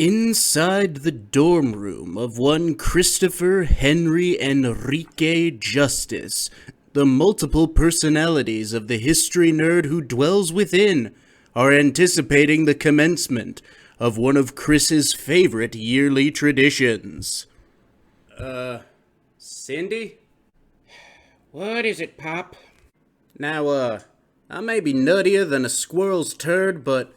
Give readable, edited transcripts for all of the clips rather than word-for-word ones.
Inside the dorm room of one Christopher Henry Enrique Justice, the multiple personalities of the history nerd who dwells within are anticipating the commencement of one of Chris's favorite yearly traditions. Cindy? What is it, Pop? Now, I may be nuttier than a squirrel's turd, but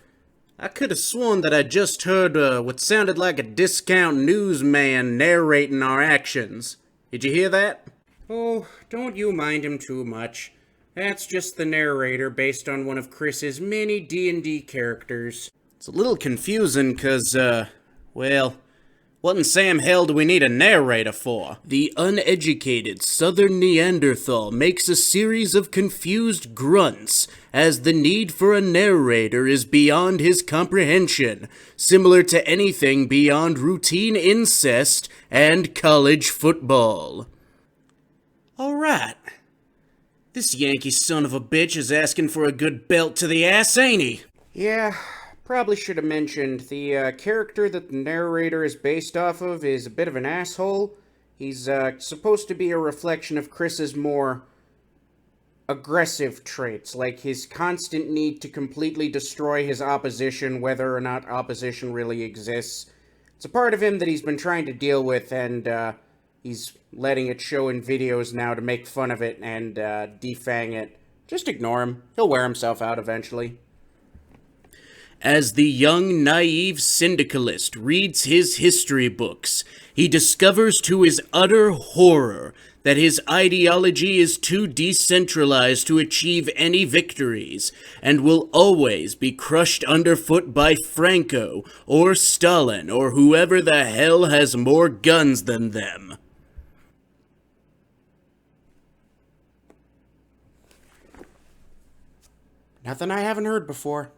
I could have sworn that I just heard what sounded like a discount newsman narrating our actions. Did you hear that? Oh, don't you mind him too much. That's just the narrator based on one of Chris's many D&D characters. It's a little confusing cause, well, what in Sam hell do we need a narrator for? The uneducated southern Neanderthal makes a series of confused grunts as the need for a narrator is beyond his comprehension, similar to anything beyond routine incest and college football. Alright. This Yankee son of a bitch is asking for a good belt to the ass, ain't he? Yeah, probably should have mentioned, the character that the narrator is based off of is a bit of an asshole. He's supposed to be a reflection of Chris's more aggressive traits, like his constant need to completely destroy his opposition, whether or not opposition really exists. It's a part of him that he's been trying to deal with, and he's letting it show in videos now to make fun of it and defang it. Just ignore him. He'll wear himself out eventually. As the young, naive syndicalist reads his history books, he discovers to his utter horror that his ideology is too decentralized to achieve any victories, and will always be crushed underfoot by Franco, or Stalin, or whoever the hell has more guns than them. Nothing I haven't heard before.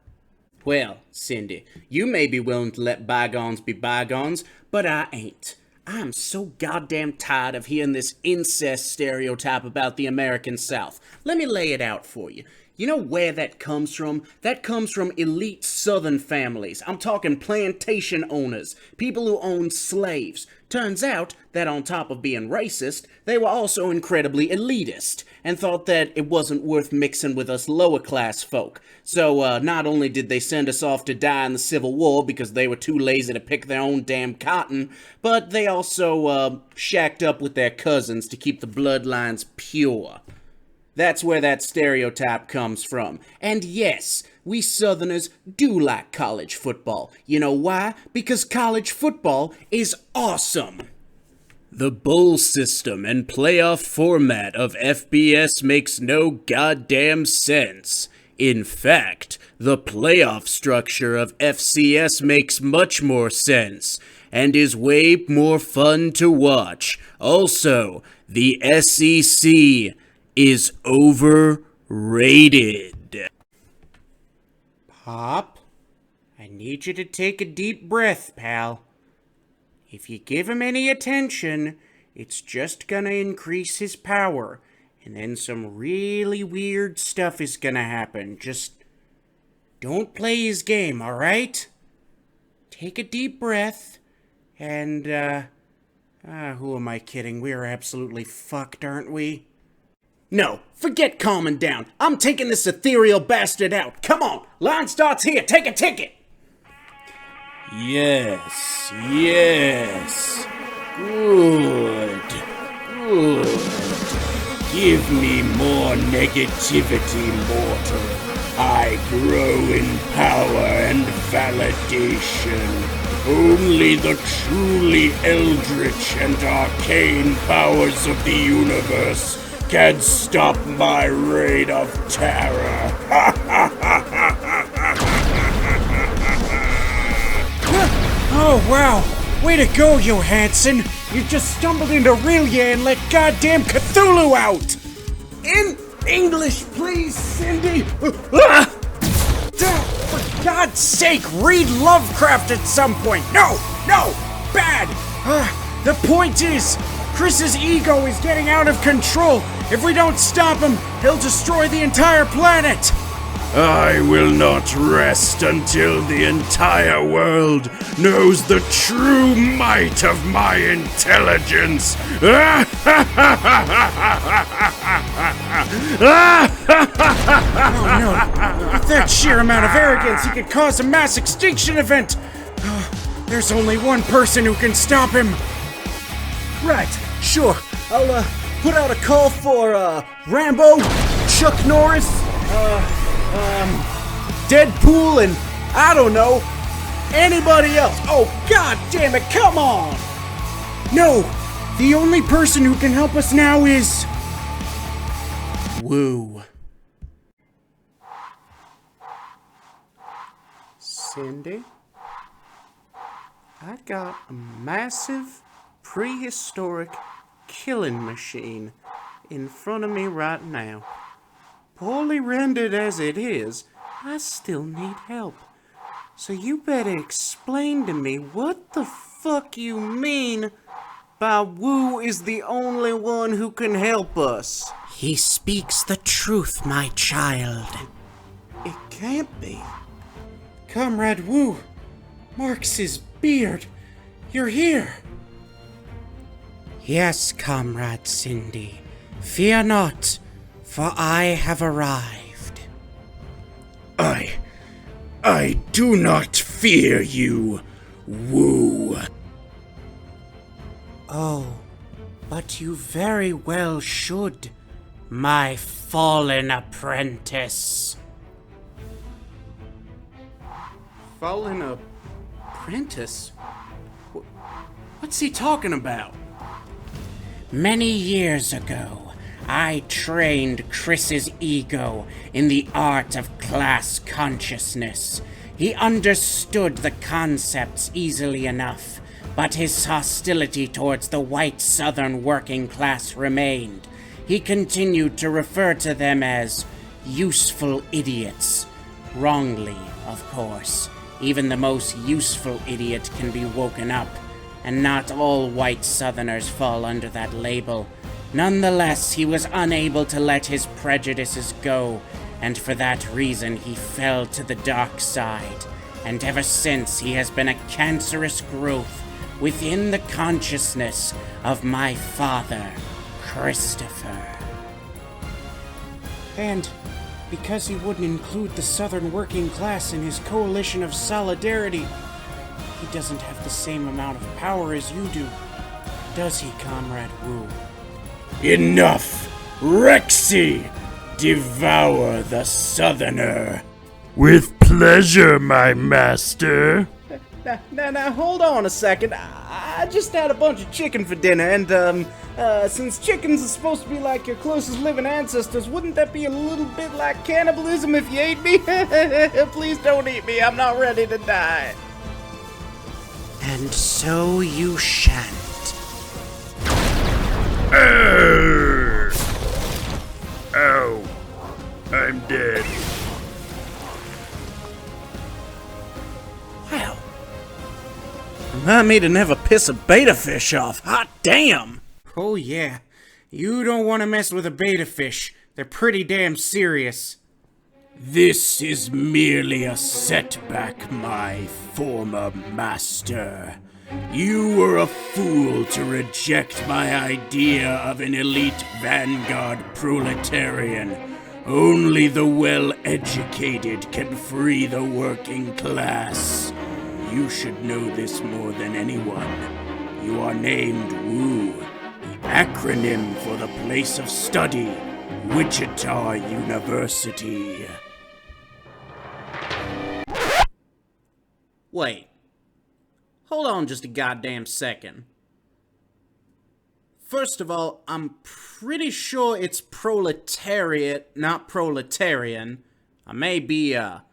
Well, Cindy, you may be willing to let bygones be bygones, but I ain't. I'm so goddamn tired of hearing this incest stereotype about the American South. Let me lay it out for you. You know where that comes from? That comes from elite Southern families. I'm talking plantation owners, people who owned slaves. Turns out that on top of being racist, they were also incredibly elitist, and thought that it wasn't worth mixing with us lower class folk. So not only did they send us off to die in the Civil War because they were too lazy to pick their own damn cotton, but they also shacked up with their cousins to keep the bloodlines pure. That's where that stereotype comes from. And yes, we Southerners do like college football. You know why? Because college football is awesome. The bowl system and playoff format of FBS makes no goddamn sense. In fact, the playoff structure of FCS makes much more sense, and is way more fun to watch. Also, the SEC is overrated. Pop, I need you to take a deep breath, pal. If you give him any attention, it's just gonna increase his power, and then some really weird stuff is gonna happen. Just don't play his game, alright? Take a deep breath, and, who am I kidding? We're absolutely fucked, aren't we? No, forget calming down. I'm taking this ethereal bastard out. Come on, line starts here. Take a ticket. Yes. Good. Give me more negativity, mortal. I grow in power and validation. Only the truly eldritch and arcane powers of the universe can stop my reign of terror. Oh, wow. Way to go, Johansson. You just stumbled into Relia and let goddamn Cthulhu out. In English, please, Cindy. For God's sake, read Lovecraft at some point. No, bad. The point is, Chris's ego is getting out of control. If we don't stop him, he'll destroy the entire planet. I will not rest until the entire world knows the true might of my intelligence. Oh no! With that sheer amount of arrogance, he could cause a mass extinction event! There's only one person who can stop him! Right, sure. I'll put out a call for Rambo, Chuck Norris, Deadpool, and I don't know, anybody else. Oh, god damn it, come on! No! The only person who can help us now is... Woo. Cindy? I got a massive, prehistoric killing machine in front of me right now. Poorly rendered as it is, I still need help. So you better explain to me what the fuck you mean by Wu is the only one who can help us. He speaks the truth, my child. It can't be. Comrade Wu, marks his beard. You're here. Yes, Comrade Cindy. Fear not, for I have arrived. I do not fear you, Wu. Oh, but you very well should, my fallen apprentice. Fallen apprentice? What's he talking about? Many years ago, I trained Chris's ego in the art of class consciousness. He understood the concepts easily enough, but his hostility towards the white Southern working class remained. He continued to refer to them as useful idiots. Wrongly, of course. Even the most useful idiot can be woken up, and not all white Southerners fall under that label. Nonetheless, he was unable to let his prejudices go, and for that reason he fell to the dark side. And ever since, he has been a cancerous growth within the consciousness of my father, Christopher. And because he wouldn't include the Southern working class in his coalition of solidarity, he doesn't have the same amount of power as you do, does he, Comrade Wu? Enough! Rexy! Devour the Southerner! With pleasure, my master! Now, hold on a second. I just had a bunch of chicken for dinner, and, since chickens are supposed to be like your closest living ancestors, wouldn't that be a little bit like cannibalism if you ate me? Please don't eat me, I'm not ready to die. And so you shan't. Ow! I'm dead. Well, remind me to never piss a beta fish off. Hot damn! Oh yeah, you don't want to mess with a beta fish. They're pretty damn serious. This is merely a setback, my former master. You were a fool to reject my idea of an elite vanguard proletarian. Only the well-educated can free the working class. You should know this more than anyone. You are named Wu, the acronym for the place of study, Wichita University. Wait. Hold on just a goddamn second. First of all, I'm pretty sure it's proletariat, not proletarian. I may be a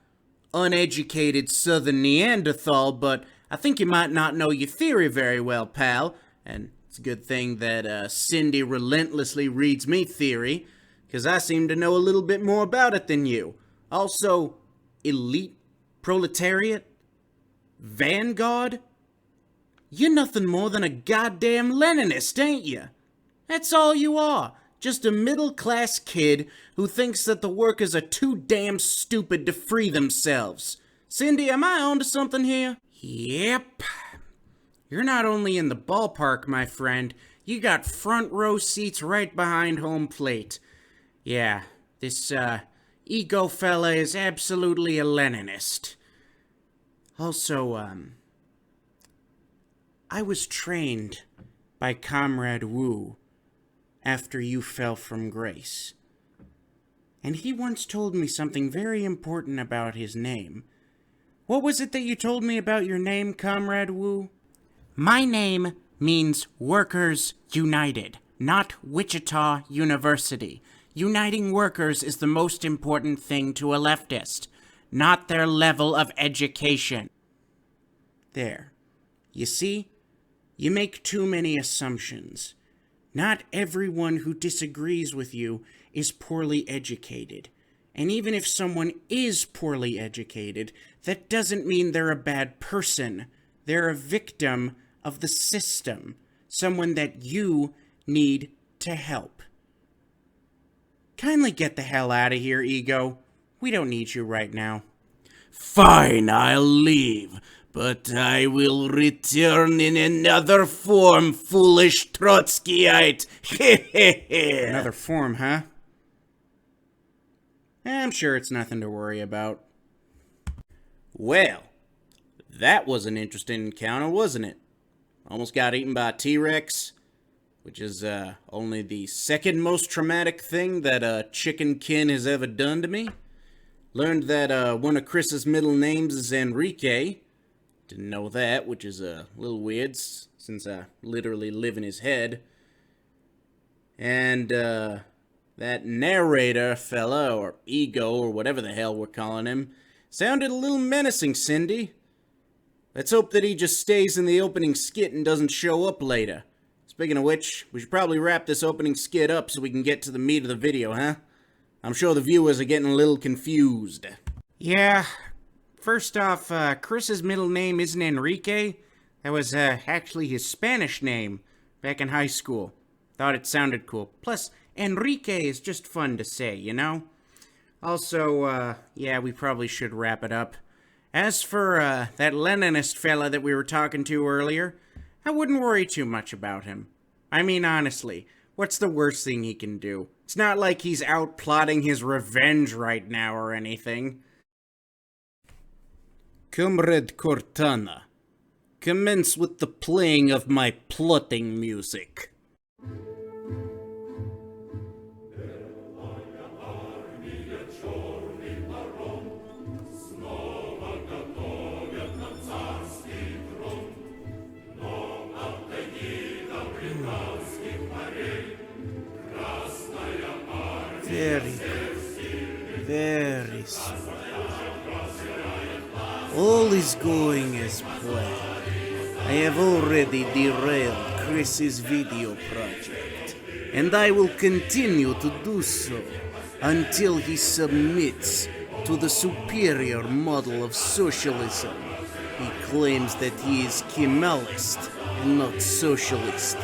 uneducated Southern Neanderthal, but I think you might not know your theory very well, pal. And it's a good thing that Cindy relentlessly reads me theory, because I seem to know a little bit more about it than you. Also, elite proletariat? Vanguard? You're nothing more than a goddamn Leninist, ain't you? That's all you are. Just a middle-class kid who thinks that the workers are too damn stupid to free themselves. Cindy, am I onto something here? Yep. You're not only in the ballpark, my friend, you got front row seats right behind home plate. Yeah, this, ego fella is absolutely a Leninist. Also, I was trained by Comrade Wu after you fell from grace. And he once told me something very important about his name. What was it that you told me about your name, Comrade Wu? My name means Workers United, not Wichita University. Uniting workers is the most important thing to a leftist, not their level of education. There. You see? You make too many assumptions. Not everyone who disagrees with you is poorly educated. And even if someone is poorly educated, that doesn't mean they're a bad person. They're a victim of the system. Someone that you need to help. Kindly get the hell out of here, Ego. We don't need you right now. Fine, I'll leave, but I will return in another form, foolish Trotskyite. Another form, huh? I'm sure it's nothing to worry about. Well, that was an interesting encounter, wasn't it? Almost got eaten by a T-Rex, which is only the second most traumatic thing that a chicken kin has ever done to me. Learned that one of Chris's middle names is Enrique. Didn't know that, which is a little weird, since I literally live in his head. And that narrator fella, or Ego, or whatever the hell we're calling him, sounded a little menacing, Cindy. Let's hope that he just stays in the opening skit and doesn't show up later. Speaking of which, we should probably wrap this opening skit up so we can get to the meat of the video, huh? I'm sure the viewers are getting a little confused. Yeah. First off, Chris's middle name isn't Enrique. That was actually his Spanish name back in high school. Thought it sounded cool. Plus, Enrique is just fun to say, you know? Also, yeah, we probably should wrap it up. As for that Leninist fella that we were talking to earlier, I wouldn't worry too much about him. I mean, honestly, what's the worst thing he can do? It's not like he's out plotting his revenge right now or anything. Comrade Cortana, commence with the playing of my plotting music. Very smooth. All is going as planned. I have already derailed Chris's video project, and I will continue to do so until he submits to the superior model of socialism. He claims that he is Kemalist and not socialist,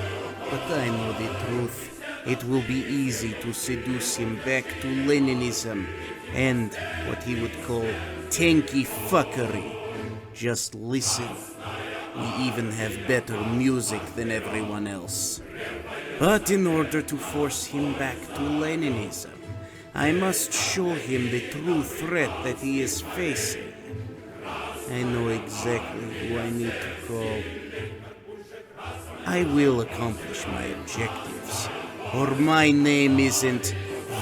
but I know the truth. It will be easy to seduce him back to Leninism and what he would call tanky fuckery. Just listen. We even have better music than everyone else. But in order to force him back to Leninism, I must show him the true threat that he is facing. I know exactly who I need to call. I will accomplish my objectives, or my name isn't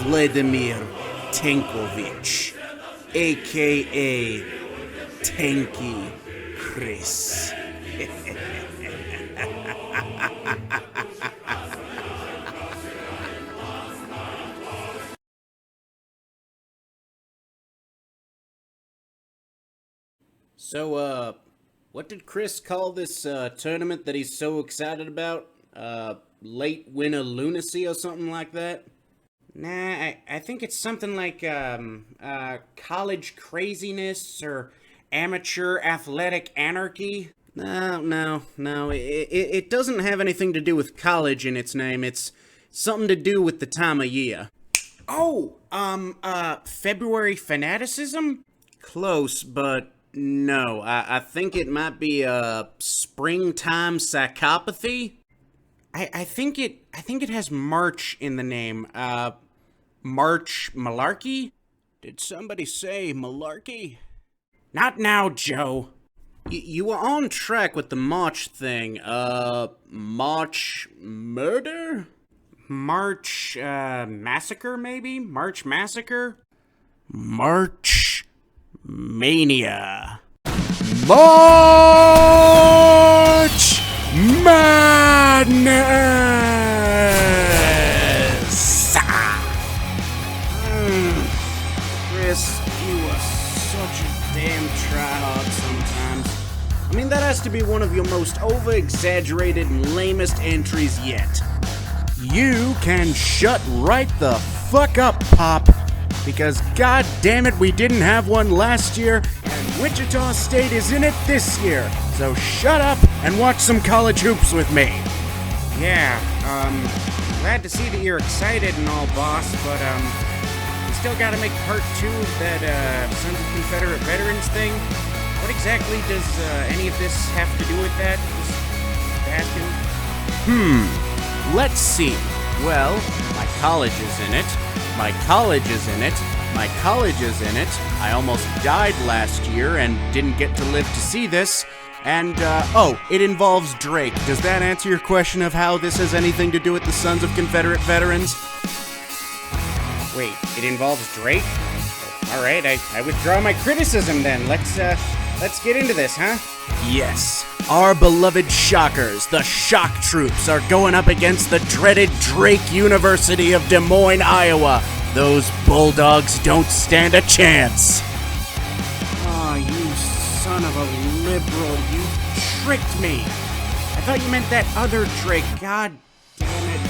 Vladimir Tankovich, aka Tanky Chris. So, what did Chris call this tournament that he's so excited about? Late winter lunacy or something like that? Nah, I think it's something like college craziness or amateur athletic anarchy. No. It doesn't have anything to do with college in its name. It's Something to do with the time of year. Oh, February fanaticism? Close, but no. I think it might be, springtime psychopathy? I think it has March in the name. March malarkey? Did somebody say malarkey? Not now, Joe. You were on track with the March thing. March murder? March, massacre, maybe? March massacre? March mania. March madness! Chris, you are such a damn tryhard sometimes. I mean, that has to be one of your most over-exaggerated and lamest entries yet. You can shut right the fuck up, Pop. Because god damn it, we didn't have one last year, and Wichita State is in it this year. So shut up and watch some college hoops with me. Yeah, glad to see that you're excited and all, boss, but, we still gotta make part 2 of that, Sons of Confederate Veterans thing. What exactly does, any of this have to do with that? Just asking. Let's see. Well, my college is in it. My college is in it. My college is in it. I almost died last year and didn't get to live to see this. And, it involves Drake. Does that answer your question of how this has anything to do with the Sons of Confederate Veterans? Wait, it involves Drake? Alright, I withdraw my criticism then. Let's get into this, huh? Yes. Our beloved Shockers, the Shock Troops, are going up against the dreaded Drake University of Des Moines, Iowa. Those Bulldogs don't stand a chance. Oh, you son of a liberal. You tricked me. I thought you meant that other Drake. God damn it.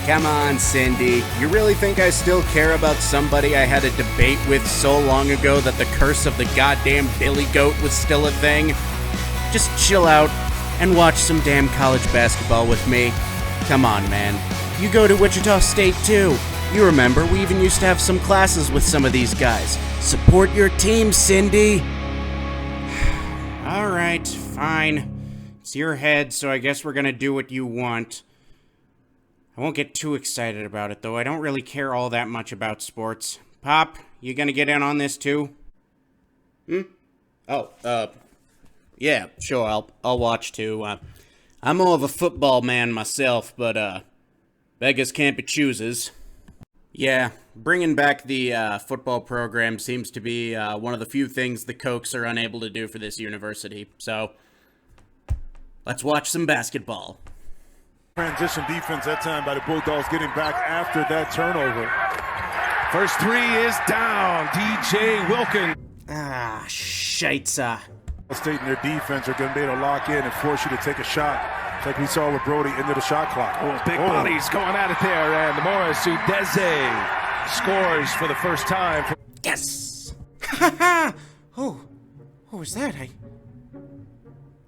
Come on, Cindy. You really think I still care about somebody I had a debate with so long ago that the curse of the goddamn Billy Goat was still a thing? Just chill out and watch some damn college basketball with me. Come on, man. You go to Wichita State too. You remember, we even used to have some classes with some of these guys. Support your team, Cindy. Alright, fine. It's your head, so I guess we're gonna do what you want. I won't get too excited about it, though. I don't really care all that much about sports. Pop, you gonna get in on this too? Yeah, sure, I'll watch too. I'm more of a football man myself, but, beggars can't be choosers. Yeah, bringing back the, football program seems to be, one of the few things the Cokes are unable to do for this university, so let's watch some basketball. Transition defense that time by the Bulldogs, getting back after that turnover. First three is down. DJ Wilkins. Ah, scheitza. State and their defense are going to be able to lock in and force you to take a shot, like we saw with Brody into the shot clock. Big bodies going at it there, and Morris Udeze scores for the first time. Yes! Ha ha! Oh, what was that?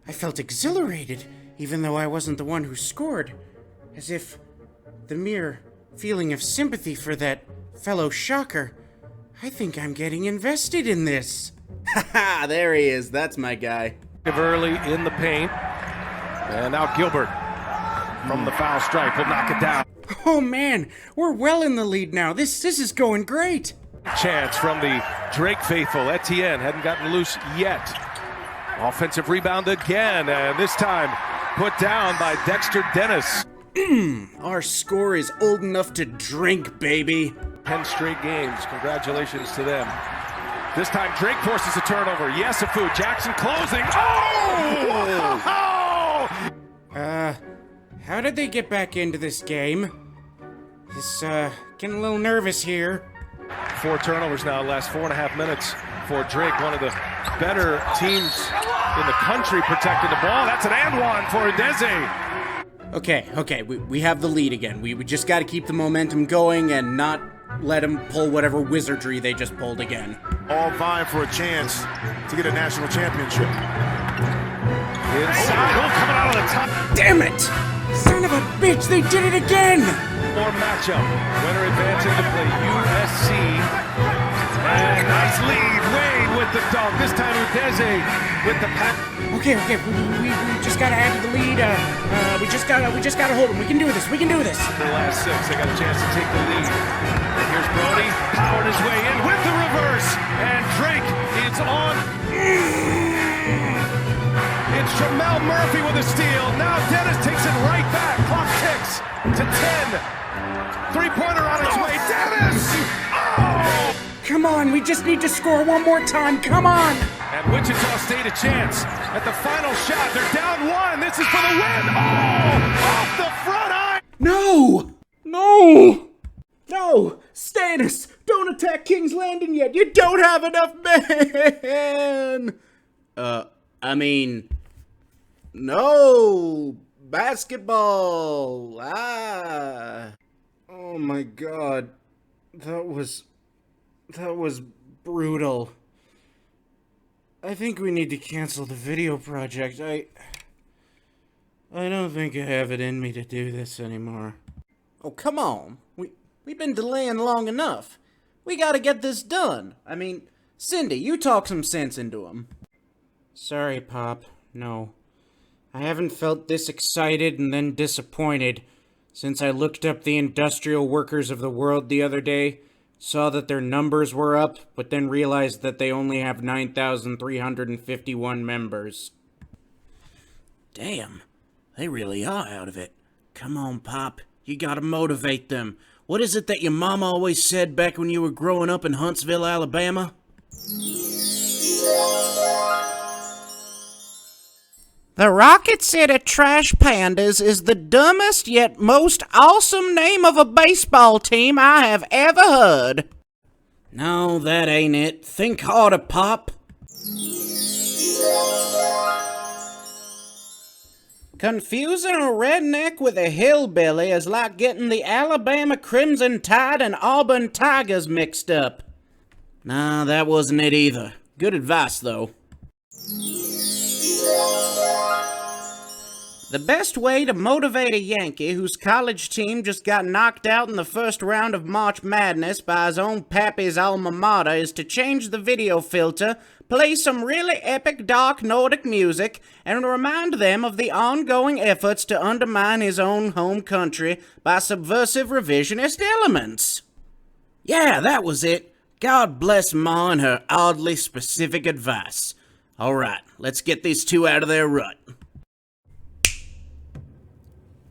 I felt exhilarated, even though I wasn't the one who scored. As if the mere feeling of sympathy for that fellow Shocker. I think I'm getting invested in this. Haha, there he is. That's my guy. Early in the paint. And now Gilbert from the foul stripe will knock it down. Oh man, we're well in the lead now. This is going great. Chance from the Drake faithful. Etienne hadn't gotten loose yet. Offensive rebound again, and this time put down by Dexter Dennis. Our score is old enough to drink, baby. 10 straight games. Congratulations to them. This time Drake forces a turnover. Yesufu Jackson closing. Oh! How did they get back into this game? This, getting a little nervous here. 4 turnovers now, last 4.5 minutes for Drake, one of the better teams in the country protecting the ball. That's an and one for Udeze. Okay, we have the lead again. We just gotta keep the momentum going and not let them pull whatever wizardry they just pulled again. All vying for a chance to get a national championship. Inside, coming out of the top. Damn it! Son of a bitch, they did it again! More matchup. Winner advancing to play USC. And nice lead. Wade with the dunk. This time Udeze with the pass. Okay, we just gotta add to the lead. We just gotta hold them. We can do this. The last 6, they got a chance to take the lead. And here's Brody, powered his way in with the reverse. And Drake is on. It's Jamel Murphy with a steal. Now Dennis takes it right back. Clock ticks to 10. Three-pointer on its way. Dennis! Oh! Come on, we just need to score one more time. Come on! And Wichita State a chance at the final shot. They're down 1. This is for the win. Oh! Off the front eye. No! Stannis! Don't attack King's Landing yet! You don't have enough men! No! Basketball! Oh my god. That was brutal. I think we need to cancel the video project. I don't think I have it in me to do this anymore. Oh, come on. We've been delaying long enough. We gotta get this done. I mean, Cindy, you talk some sense into him. Sorry, Pop. No. I haven't felt this excited and then disappointed since I looked up the industrial workers of the world the other day, saw that their numbers were up, but then realized that they only have 9,351 members. Damn, they really are out of it. Come on, Pop. You gotta motivate them. What is it that your mama always said back when you were growing up in Huntsville, Alabama? The Rocket City Trash Pandas is the dumbest yet most awesome name of a baseball team I have ever heard. No, that ain't it. Think harder, Pop. Confusing a redneck with a hillbilly is like getting the Alabama Crimson Tide and Auburn Tigers mixed up. Nah, that wasn't it either. Good advice, though. The best way to motivate a Yankee whose college team just got knocked out in the first round of March Madness by his own pappy's alma mater is to change the video filter, play some really epic dark Nordic music, and remind them of the ongoing efforts to undermine his own home country by subversive revisionist elements. Yeah, that was it. God bless Ma and her oddly specific advice. All right, let's get these two out of their rut.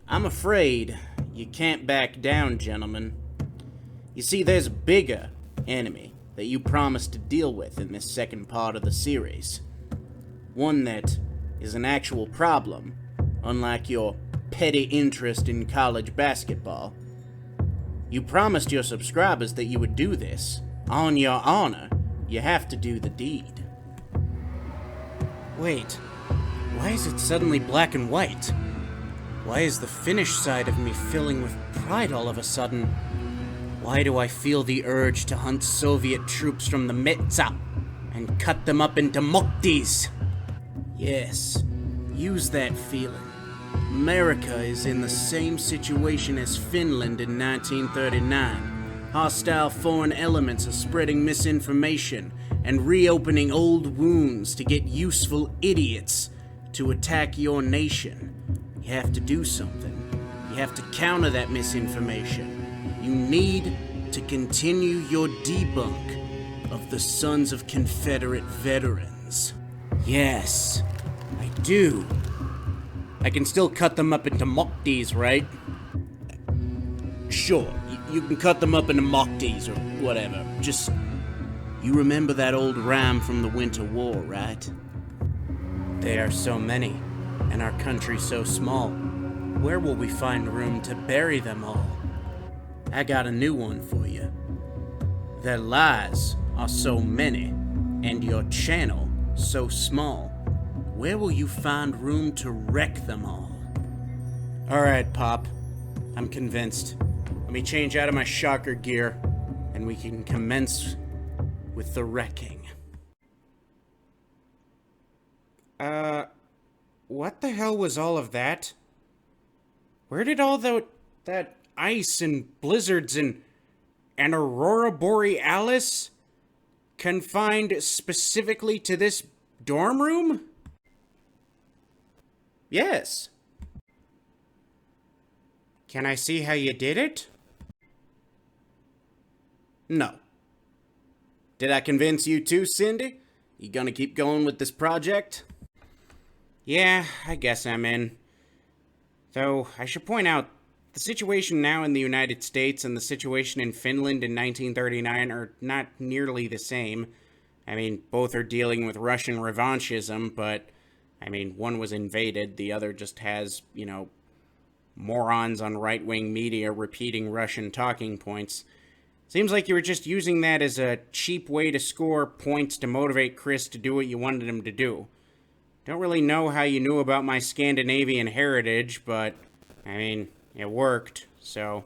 I'm afraid you can't back down, gentlemen. You see, there's a bigger enemy that you promised to deal with in this second part of the series. One that is an actual problem, unlike your petty interest in college basketball. You promised your subscribers that you would do this. On your honor, you have to do the deed. Wait, why is it suddenly black and white? Why is the Finnish side of me filling with pride all of a sudden? Why do I feel the urge to hunt Soviet troops from the Metsa and cut them up into moktis? Yes, use that feeling. America is in the same situation as Finland in 1939. Hostile foreign elements are spreading misinformation and reopening old wounds to get useful idiots to attack your nation. You have to do something. You have to counter that misinformation. You need to continue your debunk of the sons of Confederate veterans. Yes, I do. I can still cut them up into moktis, right? Sure, you can cut them up into moktis or whatever. Just, you remember that old rhyme from the Winter War, right? There are so many, and our country so small. Where will we find room to bury them all? I got a new one for you. Their lies are so many, and your channel so small. Where will you find room to wreck them all? Alright, Pop. I'm convinced. Let me change out of my shocker gear, and we can commence with the wrecking. What the hell was all of that? Where did all that ice and blizzards and aurora borealis confined specifically to this dorm room? Yes. Can I see how you did it? No. Did I convince you too, Cindy? You gonna keep going with this project? Yeah, I guess I'm in. Though, I should point out, the situation now in the United States and the situation in Finland in 1939 are not nearly the same. I mean, both are dealing with Russian revanchism, but, I mean, one was invaded, the other just has, morons on right-wing media repeating Russian talking points. Seems like you were just using that as a cheap way to score points to motivate Chris to do what you wanted him to do. Don't really know how you knew about my Scandinavian heritage, but, I mean, it worked, so.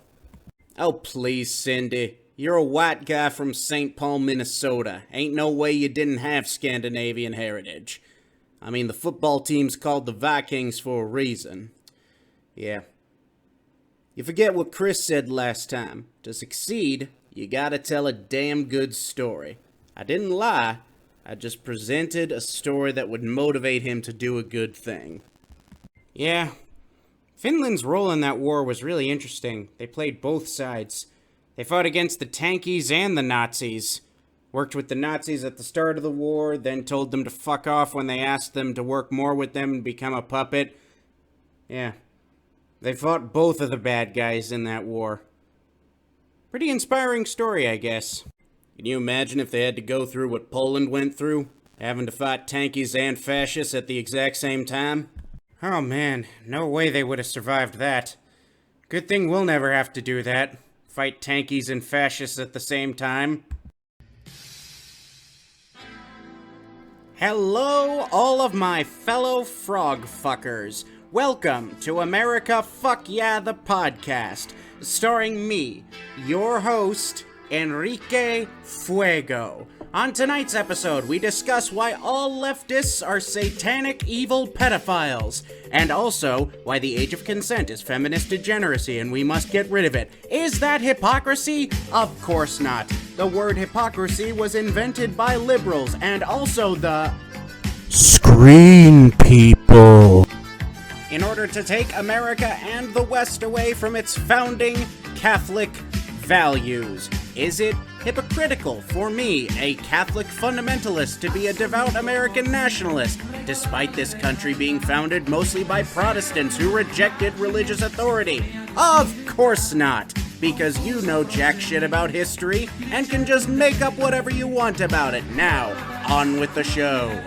Oh, please, Cindy. You're a white guy from St. Paul, Minnesota. Ain't no way you didn't have Scandinavian heritage. I mean, the football team's called the Vikings for a reason. Yeah. You forget what Chris said last time. To succeed, you gotta tell a damn good story. I didn't lie. I just presented a story that would motivate him to do a good thing. Yeah. Finland's role in that war was really interesting. They played both sides. They fought against the tankies and the Nazis. Worked with the Nazis at the start of the war, then told them to fuck off when they asked them to work more with them and become a puppet. Yeah. They fought both of the bad guys in that war. Pretty inspiring story, I guess. Can you imagine if they had to go through what Poland went through? Having to fight tankies and fascists at the exact same time? Oh man, no way they would have survived that. Good thing we'll never have to do that. Fight tankies and fascists at the same time. Hello, all of my fellow frog fuckers. Welcome to America Fuck Yeah, the podcast, starring me, your host, Enrique Fuego. On tonight's episode, we discuss why all leftists are satanic evil pedophiles, and also why the age of consent is feminist degeneracy and we must get rid of it. Is that hypocrisy? Of course not. The word hypocrisy was invented by liberals and also the Screen People. In order to take America and the West away from its founding Catholic values. Is it hypocritical for me, a Catholic fundamentalist, to be a devout American nationalist, despite this country being founded mostly by Protestants who rejected religious authority? Of course not, because you know jack shit about history and can just make up whatever you want about it. Now, on with the show.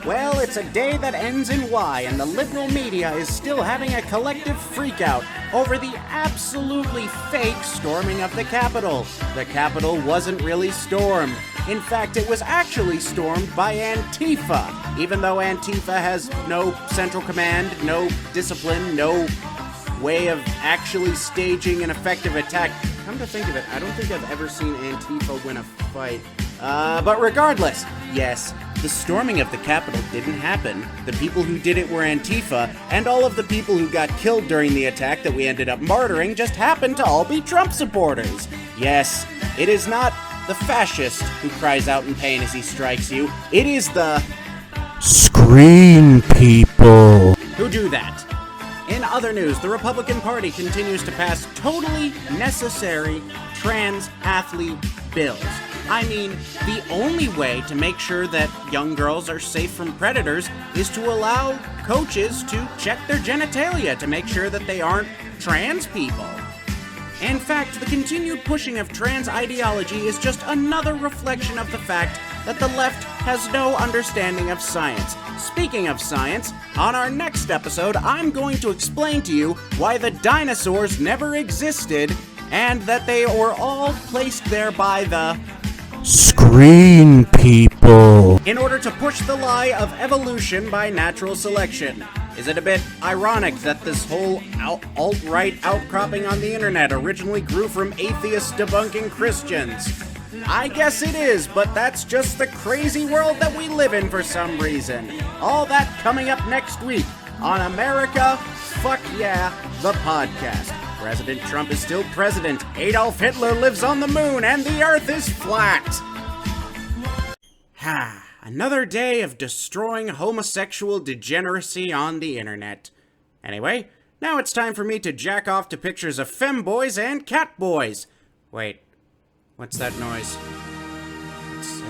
Well, it's a day that ends in Y, and the liberal media is still having a collective freakout over the absolutely fake storming of the Capitol. The Capitol wasn't really stormed. In fact, it was actually stormed by Antifa, even though Antifa has no central command, no discipline, no way of actually staging an effective attack. Come to think of it, I don't think I've ever seen Antifa win a fight. But regardless, yes, the storming of the Capitol didn't happen. The people who did it were Antifa, and all of the people who got killed during the attack that we ended up martyring just happened to all be Trump supporters. Yes, it is not the fascist who cries out in pain as he strikes you. It is the Screen People who do that. In other news, the Republican Party continues to pass totally necessary trans athlete bills. I mean, the only way to make sure that young girls are safe from predators is to allow coaches to check their genitalia to make sure that they aren't trans people. In fact, the continued pushing of trans ideology is just another reflection of the fact that the left has no understanding of science. Speaking of science, on our next episode, I'm going to explain to you why the dinosaurs never existed and that they were all placed there by the Screen People in order to push the lie of evolution by natural selection. Is it a bit ironic that this whole alt-right outcropping on the internet originally grew from atheists debunking Christians? I guess it is, but that's just the crazy world that we live in for some reason. All that coming up next week on America, Fuck Yeah, the podcast. President Trump is still president, Adolf Hitler lives on the moon, and the earth is flat. Another day of destroying homosexual degeneracy on the internet. Anyway, now it's time for me to jack off to pictures of femboys and catboys. Wait, what's that noise?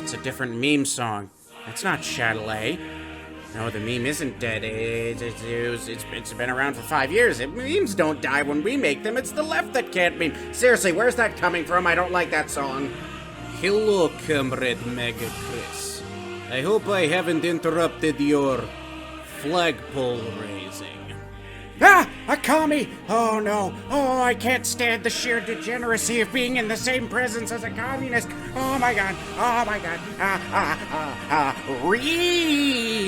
It's a different meme song. That's not Shadilay. No, the meme isn't dead. It's been around for 5 years. Memes don't die when we make them. It's the left that can't meme. Seriously, where's that coming from? I don't like that song. Hello, comrade Mega Chris. I hope I haven't interrupted your flagpole raising. A commie! Oh no. Oh, I can't stand the sheer degeneracy of being in the same presence as a communist. Oh my god. Oh my god.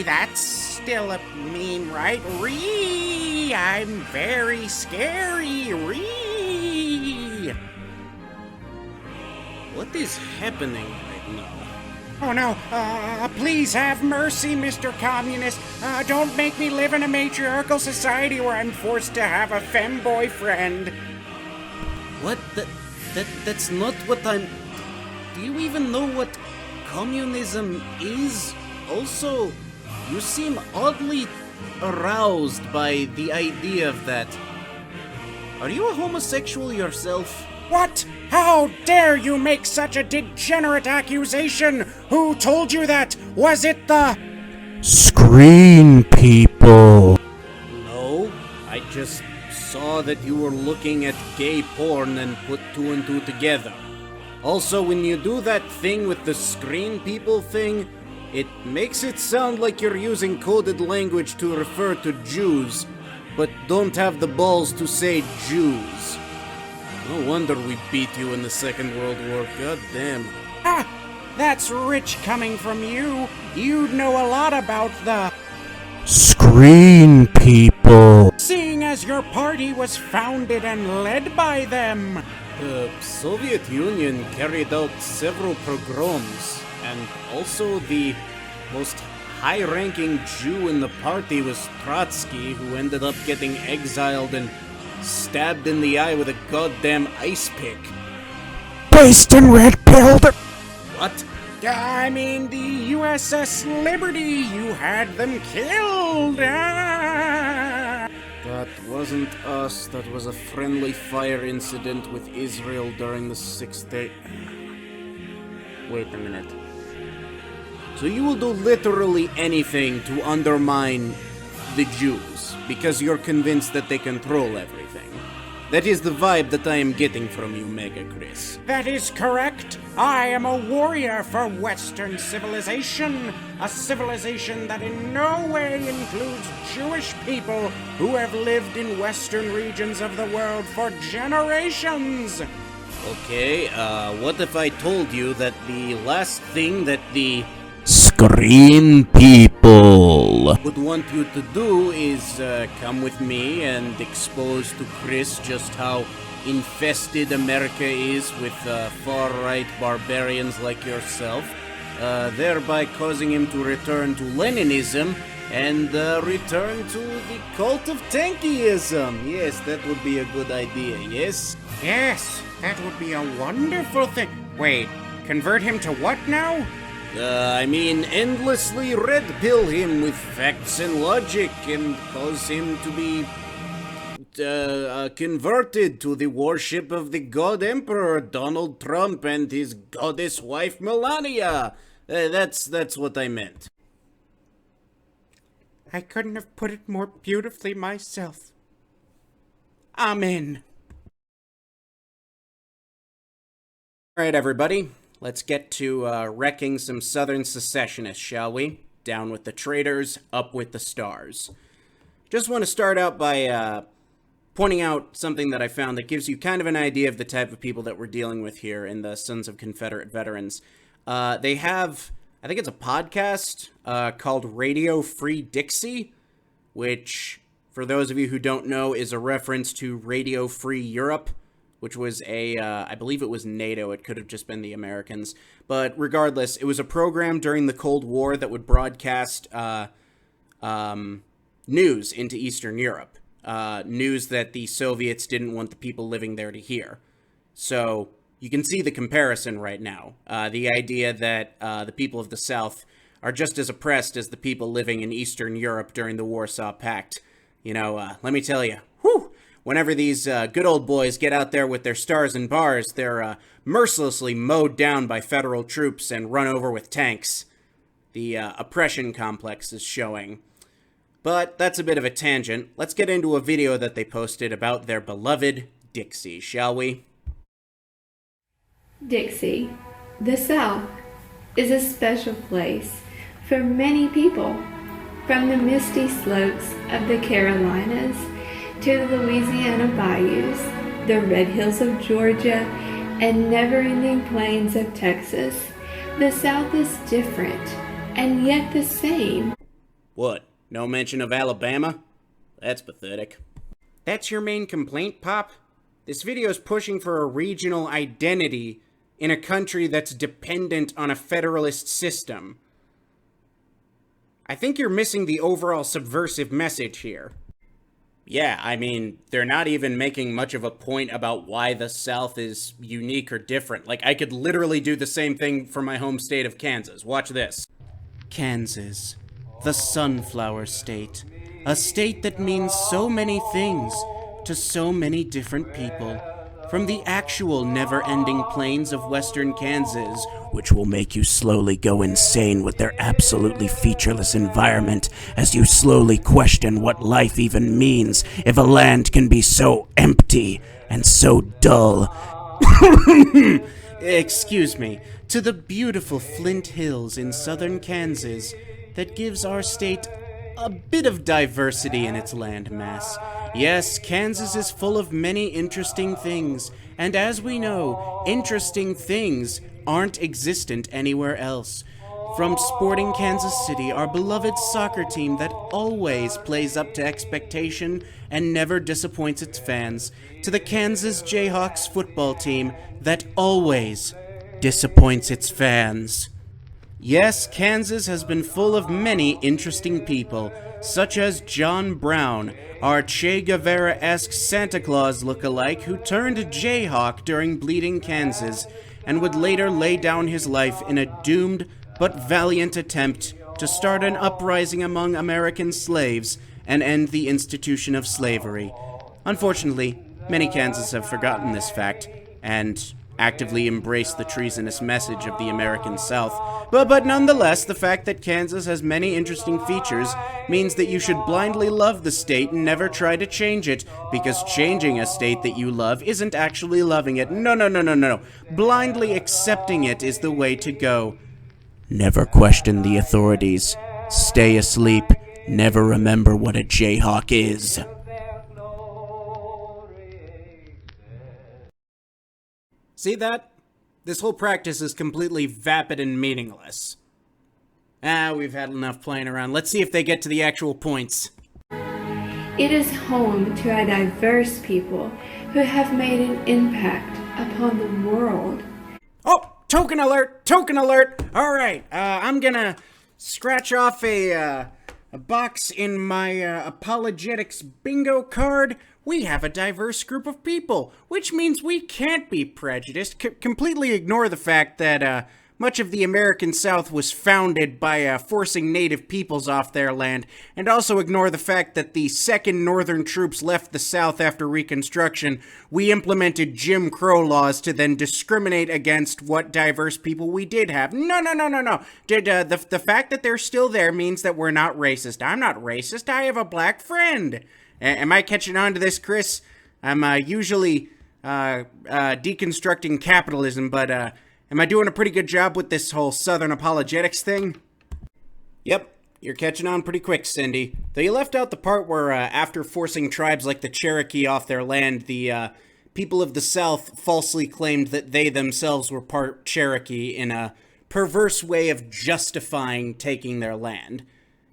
That's still a meme, right? I'm very scary. What is happening right now? Oh no, please have mercy, Mr. Communist. Don't make me live in a matriarchal society where I'm forced to have a femboy friend. What? That's not what I'm... Do you even know what communism is? Also, you seem oddly aroused by the idea of that. Are you a homosexual yourself? What? How dare you make such a degenerate accusation? Who told you that? Was it the... Screen people? No, I just saw that you were looking at gay porn and put two and two together. Also, when you do that thing with the screen people thing, it makes it sound like you're using coded language to refer to Jews, but don't have the balls to say Jews. No wonder we beat you in the Second World War, god damn. That's rich coming from you. You'd know a lot about the... Screen people. Seeing as your party was founded and led by them. The Soviet Union carried out several pogroms, and also the most high-ranking Jew in the party was Trotsky, who ended up getting exiled and stabbed in the eye with a goddamn ice pick. Based in red pilled. What? I mean, the USS Liberty, you had them killed! That wasn't us, that was a friendly fire incident with Israel during the 6th day... Wait a minute. So you will do literally anything to undermine the Jews, because you're convinced that they control everything. That is the vibe that I am getting from you, Mega Chris. That is correct. I am a warrior for Western civilization. A civilization that in no way includes Jewish people who have lived in Western regions of the world for generations. Okay, what if I told you that the last thing that the Screen people would want you to do is come with me and expose to Chris just how infested America is with far-right barbarians like yourself, thereby causing him to return to Leninism and return to the cult of tankyism. Yes, that would be a good idea, yes? Yes, that would be a wonderful thing. Wait, convert him to what now? Endlessly red pill him with facts and logic and cause him to be converted to the worship of the God Emperor Donald Trump and his goddess wife Melania. That's what I meant. I couldn't have put it more beautifully myself. Amen. Alright, everybody. Let's get to wrecking some Southern secessionists, shall we? Down with the traitors, up with the stars. Just want to start out by pointing out something that I found that gives you kind of an idea of the type of people that we're dealing with here in the Sons of Confederate Veterans. They have, I think it's a podcast called Radio Free Dixie, which, for those of you who don't know, is a reference to Radio Free Europe, which was I believe it was NATO. It could have just been the Americans. But regardless, it was a program during the Cold War that would broadcast news into Eastern Europe. News that the Soviets didn't want the people living there to hear. So you can see the comparison right now. The idea that the people of the South are just as oppressed as the people living in Eastern Europe during the Warsaw Pact. You know, let me tell you, whenever these good old boys get out there with their stars and bars, they're mercilessly mowed down by federal troops and run over with tanks. The oppression complex is showing. But that's a bit of a tangent. Let's get into a video that they posted about their beloved Dixie, shall we? Dixie, the South, is a special place for many people, from the misty slopes of the Carolinas to the Louisiana bayous, the red hills of Georgia, and never-ending plains of Texas. The South is different, and yet the same. What? No mention of Alabama? That's pathetic. That's your main complaint, Pop? This video's pushing for a regional identity in a country that's dependent on a federalist system. I think you're missing the overall subversive message here. Yeah, I mean, they're not even making much of a point about why the South is unique or different. Like, I could literally do the same thing for my home state of Kansas. Watch this. Kansas, the sunflower state. A state that means so many things to so many different people. From the actual never-ending plains of western Kansas, which will make you slowly go insane with their absolutely featureless environment as you slowly question what life even means if a land can be so empty and so dull. Excuse me, to the beautiful Flint Hills in southern Kansas that gives our state a bit of diversity in its landmass. Yes, Kansas is full of many interesting things, and as we know, interesting things aren't existent anywhere else. From sporting Kansas City, our beloved soccer team that always plays up to expectation and never disappoints its fans, to the Kansas Jayhawks football team that always disappoints its fans. Yes, Kansas has been full of many interesting people, such as John Brown, our Che Guevara-esque Santa Claus look-alike who turned Jayhawk during Bleeding Kansas and would later lay down his life in a doomed but valiant attempt to start an uprising among American slaves and end the institution of slavery. Unfortunately, many Kansans have forgotten this fact and actively embrace the treasonous message of the American South. But nonetheless, the fact that Kansas has many interesting features means that you should blindly love the state and never try to change it, because changing a state that you love isn't actually loving it. No. Blindly accepting it is the way to go. Never question the authorities. Stay asleep. Never remember what a Jayhawk is. See that? This whole practice is completely vapid and meaningless. We've had enough playing around. Let's see if they get to the actual points. It is home to a diverse people who have made an impact upon the world. Oh, token alert! Token alert! Alright, I'm gonna scratch off a box in my apologetics bingo card. We have a diverse group of people, which means we can't be prejudiced. Completely ignore the fact that much of the American South was founded by forcing native peoples off their land, and also ignore the fact that the second Northern troops left the South after Reconstruction, we implemented Jim Crow laws to then discriminate against what diverse people we did have. No. The fact that they're still there means that we're not racist. I'm not racist. I have a black friend. Am I catching on to this, Chris? I'm usually deconstructing capitalism, but am I doing a pretty good job with this whole Southern apologetics thing? Yep, you're catching on pretty quick, Cindy. Though you left out the part where after forcing tribes like the Cherokee off their land, the people of the South falsely claimed that they themselves were part Cherokee in a perverse way of justifying taking their land.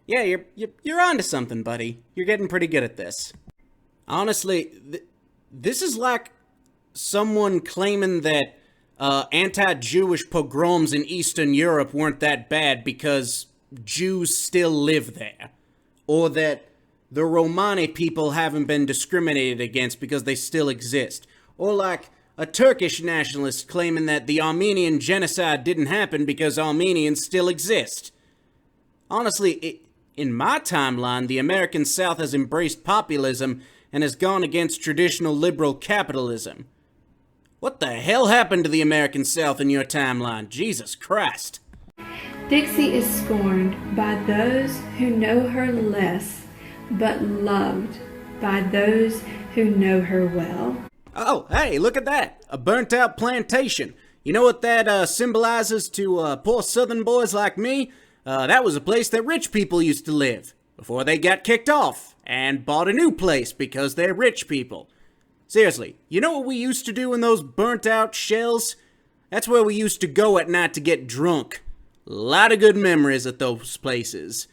Yeah, you're onto something, buddy. You're getting pretty good at this. Honestly, this is like someone claiming that anti-Jewish pogroms in Eastern Europe weren't that bad because Jews still live there. Or that the Romani people haven't been discriminated against because they still exist. Or like a Turkish nationalist claiming that the Armenian genocide didn't happen because Armenians still exist. Honestly, in my timeline, the American South has embraced populism and has gone against traditional liberal capitalism. What the hell happened to the American South in your timeline? Jesus Christ. Dixie is scorned by those who know her less, but loved by those who know her well. Oh, hey, look at that. A burnt-out plantation. You know what that symbolizes to poor southern boys like me? That was a place that rich people used to live before they got kicked off and bought a new place because they're rich people. Seriously, you know what we used to do in those burnt-out shells? That's where we used to go at night to get drunk. A lot of good memories at those places.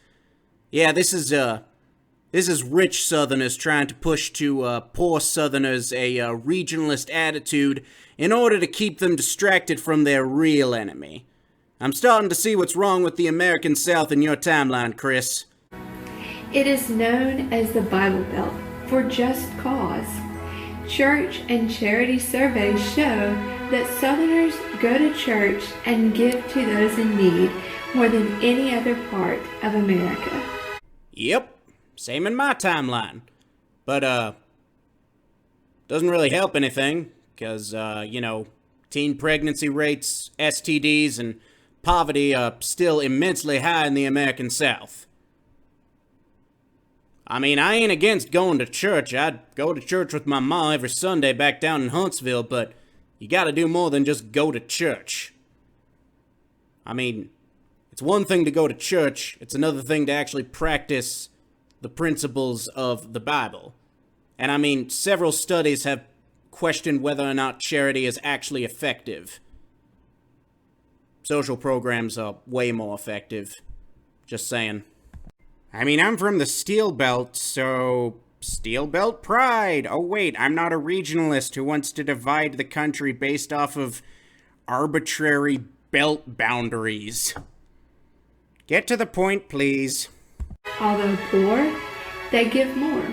Yeah, this is rich Southerners trying to push to poor Southerners a regionalist attitude in order to keep them distracted from their real enemy. I'm starting to see what's wrong with the American South in your timeline, Chris. It is known as the Bible Belt for just cause. Church and charity surveys show that Southerners go to church and give to those in need more than any other part of America. Yep. Same in my timeline. But, doesn't really help anything, because, teen pregnancy rates, STDs, and poverty are still immensely high in the American South. I mean, I ain't against going to church. I'd go to church with my ma every Sunday back down in Huntsville, but you gotta do more than just go to church. I mean, it's one thing to go to church, it's another thing to actually practice the principles of the Bible. And I mean, several studies have questioned whether or not charity is actually effective. Social programs are way more effective. Just saying. I mean, I'm from the Steel Belt, so Steel Belt pride. Oh wait, I'm not a regionalist who wants to divide the country based off of arbitrary belt boundaries. Get to the point, please. Although poor, they give more.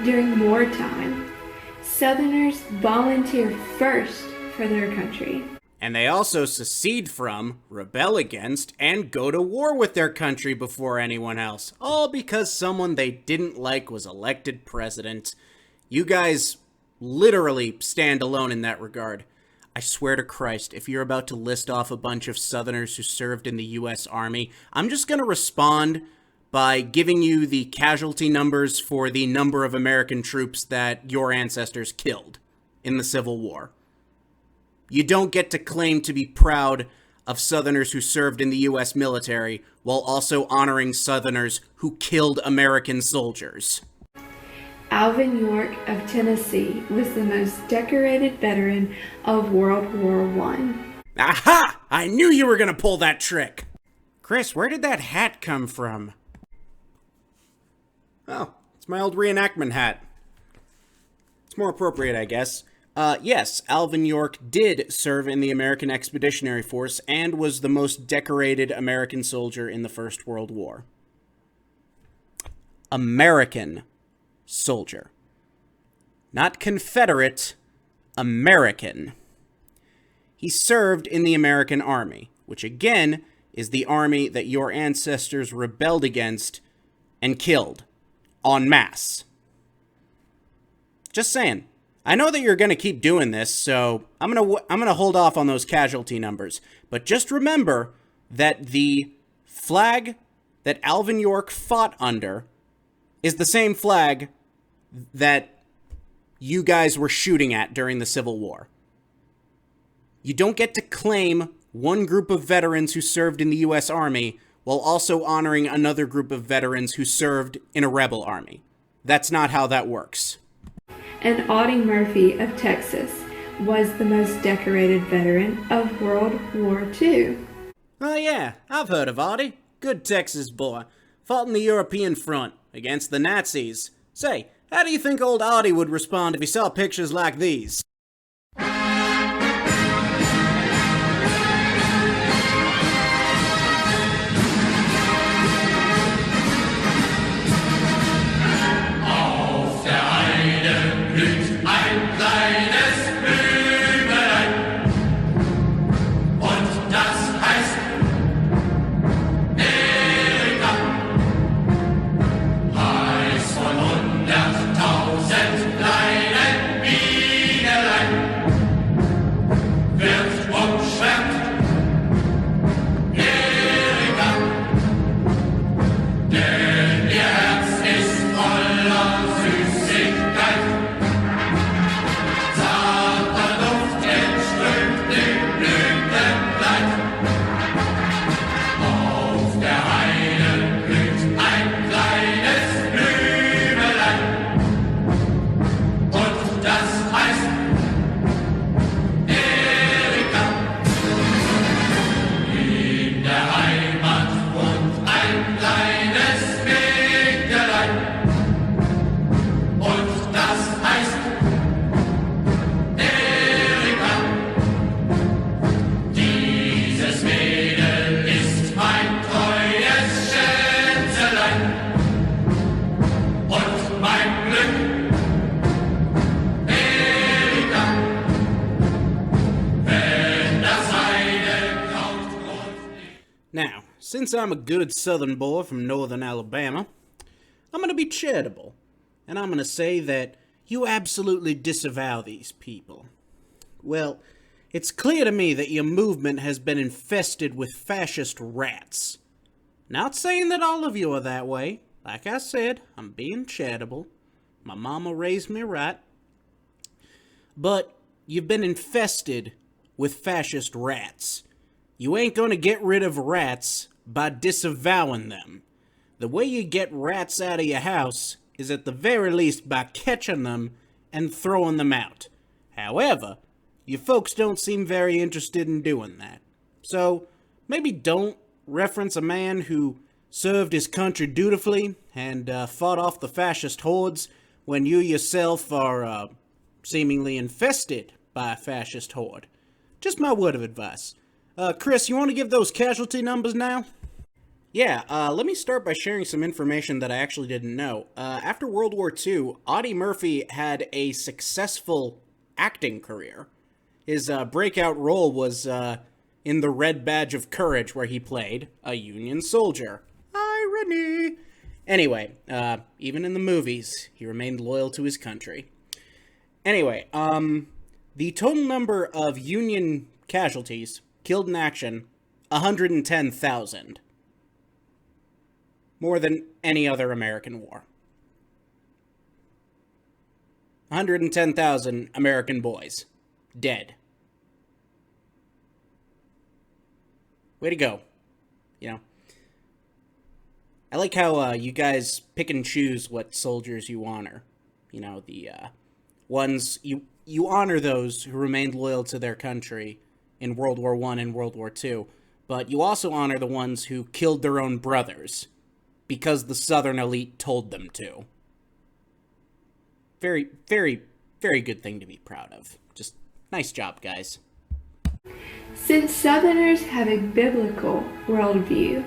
During wartime, Southerners volunteer first for their country. And they also secede from, rebel against, and go to war with their country before anyone else. All because someone they didn't like was elected president. You guys literally stand alone in that regard. I swear to Christ, if you're about to list off a bunch of Southerners who served in the U.S. Army, I'm just gonna respond by giving you the casualty numbers for the number of American troops that your ancestors killed in the Civil War. You don't get to claim to be proud of Southerners who served in the U.S. military while also honoring Southerners who killed American soldiers. Alvin York of Tennessee was the most decorated veteran of World War I. Aha! I knew you were gonna pull that trick! Chris, where did that hat come from? Oh, it's my old reenactment hat. It's more appropriate, I guess. Yes, Alvin York did serve in the American Expeditionary Force and was the most decorated American soldier in the First World War. American soldier. Not Confederate, American. He served in the American Army, which again is the army that your ancestors rebelled against and killed en masse. Just saying. I know that you're going to keep doing this, so I'm going to hold off on those casualty numbers. But just remember that the flag that Alvin York fought under is the same flag that you guys were shooting at during the Civil War. You don't get to claim one group of veterans who served in the U.S. Army while also honoring another group of veterans who served in a rebel army. That's not how that works. And Audie Murphy of Texas was the most decorated veteran of World War II. Oh yeah, I've heard of Audie. Good Texas boy. Fought in the European front against the Nazis. Say, how do you think old Audie would respond if he saw pictures like these? since I'm a good southern boy from northern Alabama, I'm gonna be charitable, and I'm gonna say that you absolutely disavow these people. Well, it's clear to me that your movement has been infested with fascist rats. Not saying that all of you are that way. Like I said, I'm being charitable. My mama raised me right. But you've been infested with fascist rats. You ain't gonna get rid of rats by disavowing them. The way you get rats out of your house is at the very least by catching them and throwing them out. However, you folks don't seem very interested in doing that. So, maybe don't reference a man who served his country dutifully and fought off the fascist hordes when you yourself are seemingly infested by a fascist horde. Just my word of advice. Chris, you want to give those casualty numbers now? Yeah, let me start by sharing some information that I actually didn't know. After World War II, Audie Murphy had a successful acting career. His breakout role was in The Red Badge of Courage, where he played a Union soldier. Irony! Anyway, even in the movies, he remained loyal to his country. Anyway, the total number of Union casualties killed in action, 110,000. More than any other American war. 110,000 American boys dead. Way to go. You know, I like how you guys pick and choose what soldiers you honor. You know, the ones you honor those who remained loyal to their country in World War I and World War II, but you also honor the ones who killed their own brothers because the Southern elite told them to. Very, very, very good thing to be proud of. Just nice job, guys. Since Southerners have a biblical worldview,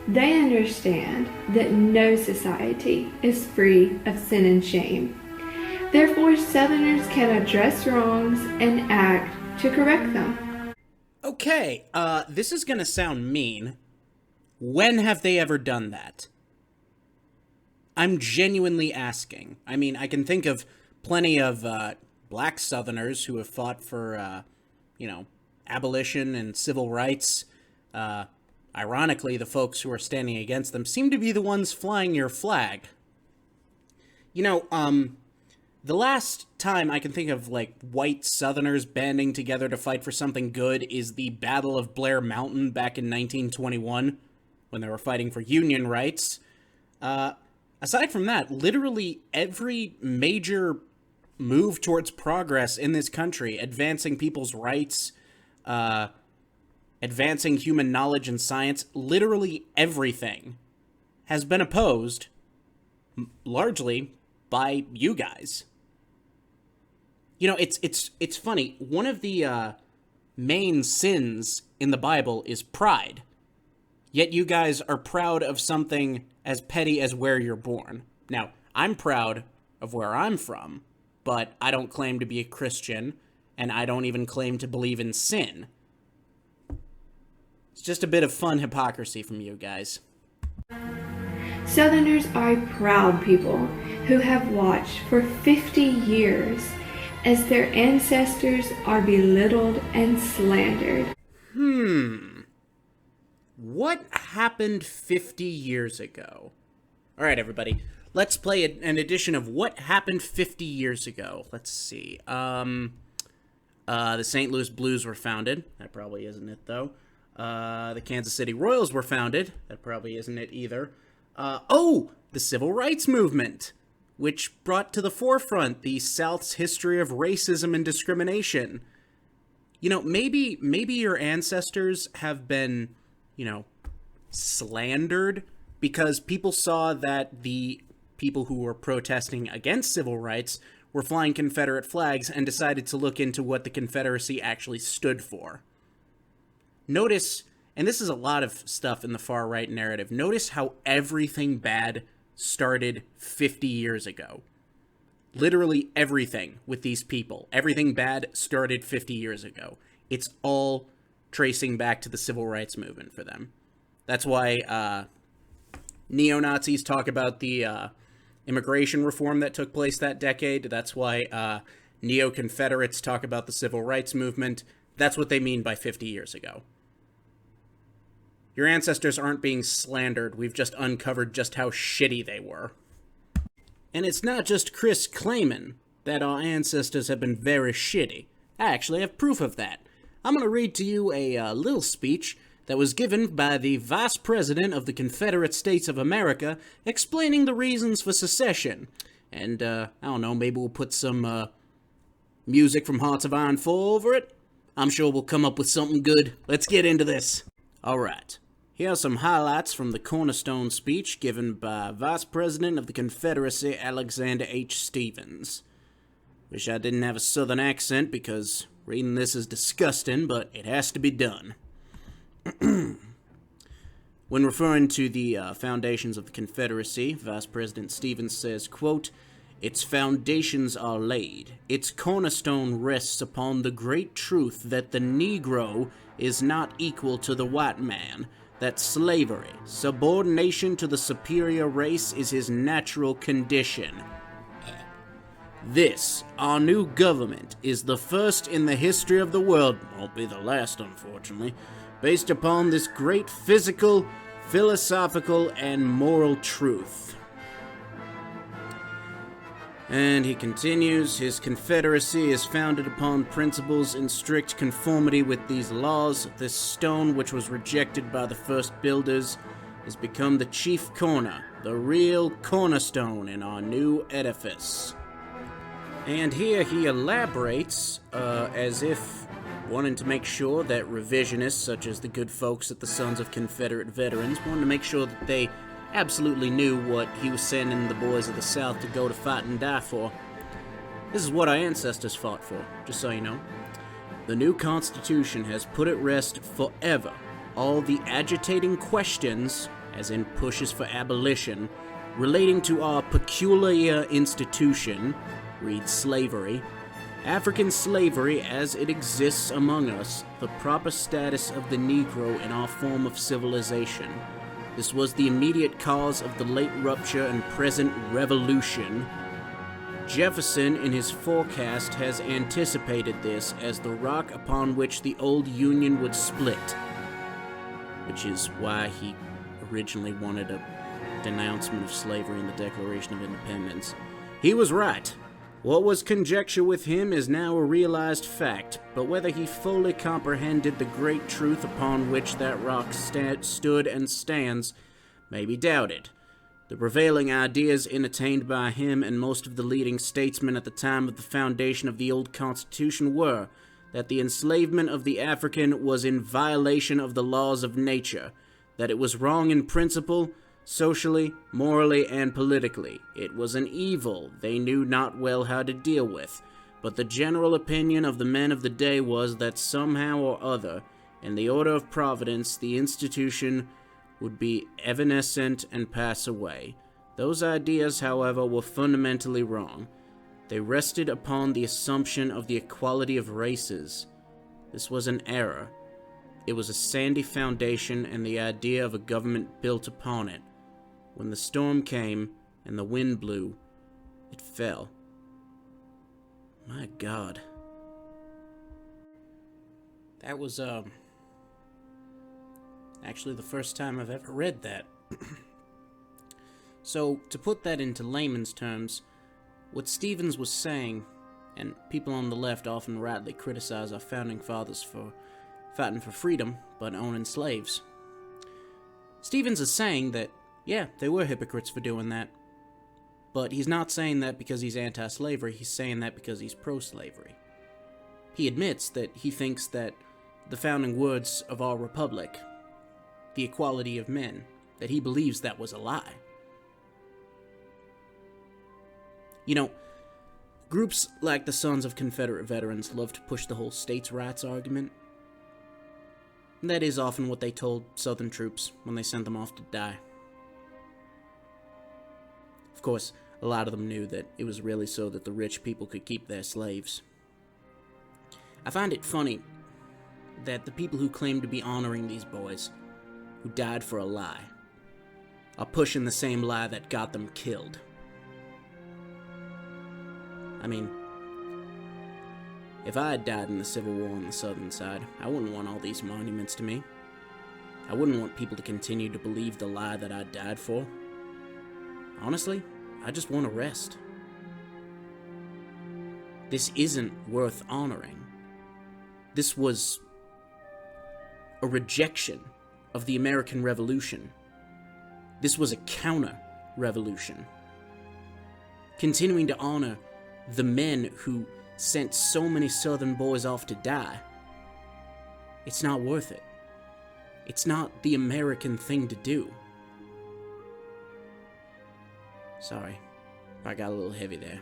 they understand that no society is free of sin and shame. Therefore, Southerners can address wrongs and act to correct them. Okay, this is gonna sound mean. When have they ever done that? I'm genuinely asking. I mean, I can think of plenty of black Southerners who have fought for, abolition and civil rights. Ironically, the folks who are standing against them seem to be the ones flying your flag. The last time I can think of, white Southerners banding together to fight for something good is the Battle of Blair Mountain back in 1921, when they were fighting for Union rights. Aside from that, literally every major move towards progress in this country, advancing people's rights, advancing human knowledge and science, literally everything has been opposed, largely, by you guys. You know, it's funny. One of the main sins in the Bible is pride. Yet you guys are proud of something as petty as where you're born. Now, I'm proud of where I'm from, but I don't claim to be a Christian, and I don't even claim to believe in sin. It's just a bit of fun hypocrisy from you guys. Southerners are a proud people who have watched for 50 years as their ancestors are belittled and slandered. What happened 50 years ago? All right, everybody. Let's play an edition of What Happened 50 Years Ago. Let's see. The St. Louis Blues were founded. That probably isn't it, though. The Kansas City Royals were founded. That probably isn't it either. The Civil Rights Movement, which brought to the forefront the South's history of racism and discrimination. You know, maybe your ancestors have been, slandered because people saw that the people who were protesting against civil rights were flying Confederate flags and decided to look into what the Confederacy actually stood for. Notice, and this is a lot of stuff in the far-right narrative, notice how everything bad started 50 years ago. Literally everything with these people, everything bad started 50 years ago. It's all tracing back to the civil rights movement for them. That's why neo-Nazis talk about the immigration reform that took place that decade. That's why neo-Confederates talk about the civil rights movement. That's what they mean by 50 years ago. Your ancestors aren't being slandered. We've just uncovered just how shitty they were. And it's not just Chris claiming that our ancestors have been very shitty. I actually have proof of that. I'm going to read to you a little speech that was given by the Vice President of the Confederate States of America explaining the reasons for secession. And, I don't know, maybe we'll put some music from Hearts of Iron 4 over it. I'm sure we'll come up with something good. Let's get into this. All right. Here are some highlights from the cornerstone speech given by Vice President of the Confederacy, Alexander H. Stephens. Wish I didn't have a southern accent because reading this is disgusting, but it has to be done. When referring to the foundations of the Confederacy, Vice President Stephens says, quote, "Its foundations are laid. Its cornerstone rests upon the great truth that the Negro is not equal to the white man, that slavery, subordination to the superior race, is his natural condition. This, our new government, is the first in the history of the world, won't be the last, unfortunately, based upon this great physical, philosophical, and moral truth." And he continues, "His confederacy is founded upon principles in strict conformity with these laws. This stone, which was rejected by the first builders, has become the chief corner, the real cornerstone in our new edifice." And here he elaborates, as if wanting to make sure that revisionists, such as the good folks at the Sons of Confederate Veterans, wanted to make sure that they absolutely knew what he was sending the boys of the South to go to fight and die for. This is what our ancestors fought for, just so you know. "The new Constitution has put at rest forever all the agitating questions, as in pushes for abolition, relating to our peculiar institution," read slavery, "African slavery as it exists among us, the proper status of the Negro in our form of civilization. This was the immediate cause of the late rupture and present revolution. Jefferson, in his forecast, has anticipated this as the rock upon which the old Union would split," which is why he originally wanted a denouncement of slavery in the Declaration of Independence. "He was right. What was conjecture with him is now a realized fact, but whether he fully comprehended the great truth upon which that rock stood and stands may be doubted. The prevailing ideas entertained by him and most of the leading statesmen at the time of the foundation of the old Constitution were that the enslavement of the African was in violation of the laws of nature, that it was wrong in principle, socially, morally, and politically. It was an evil they knew not well how to deal with, but the general opinion of the men of the day was that somehow or other, in the order of Providence, the institution would be evanescent and pass away. Those ideas, however, were fundamentally wrong. They rested upon the assumption of the equality of races. This was an error. It was a sandy foundation, and the idea of a government built upon it. When the storm came and the wind blew, it fell." My God. That was, actually the first time I've ever read that. So, to put that into layman's terms, what Stephens was saying, and people on the left often rightly criticize our founding fathers for fighting for freedom, but owning slaves. Stephens is saying that, yeah, they were hypocrites for doing that. But he's not saying that because he's anti-slavery, he's saying that because he's pro-slavery. He admits that he thinks that the founding words of our republic, the equality of men, that he believes that was a lie. You know, groups like the Sons of Confederate Veterans love to push the whole states' rights argument. And that is often what they told Southern troops when they sent them off to die. Of course, a lot of them knew that it was really so that the rich people could keep their slaves. I find it funny that the people who claim to be honoring these boys who died for a lie are pushing the same lie that got them killed. I mean, if I had died in the Civil War on the southern side, I wouldn't want all these monuments to me. I wouldn't want people to continue to believe the lie that I died for. Honestly, I just want to rest. This isn't worth honoring. This was a rejection of the American Revolution. This was a counter-revolution. Continuing to honor the men who sent so many Southern boys off to die, it's not worth it. It's not the American thing to do. Sorry, I got a little heavy there.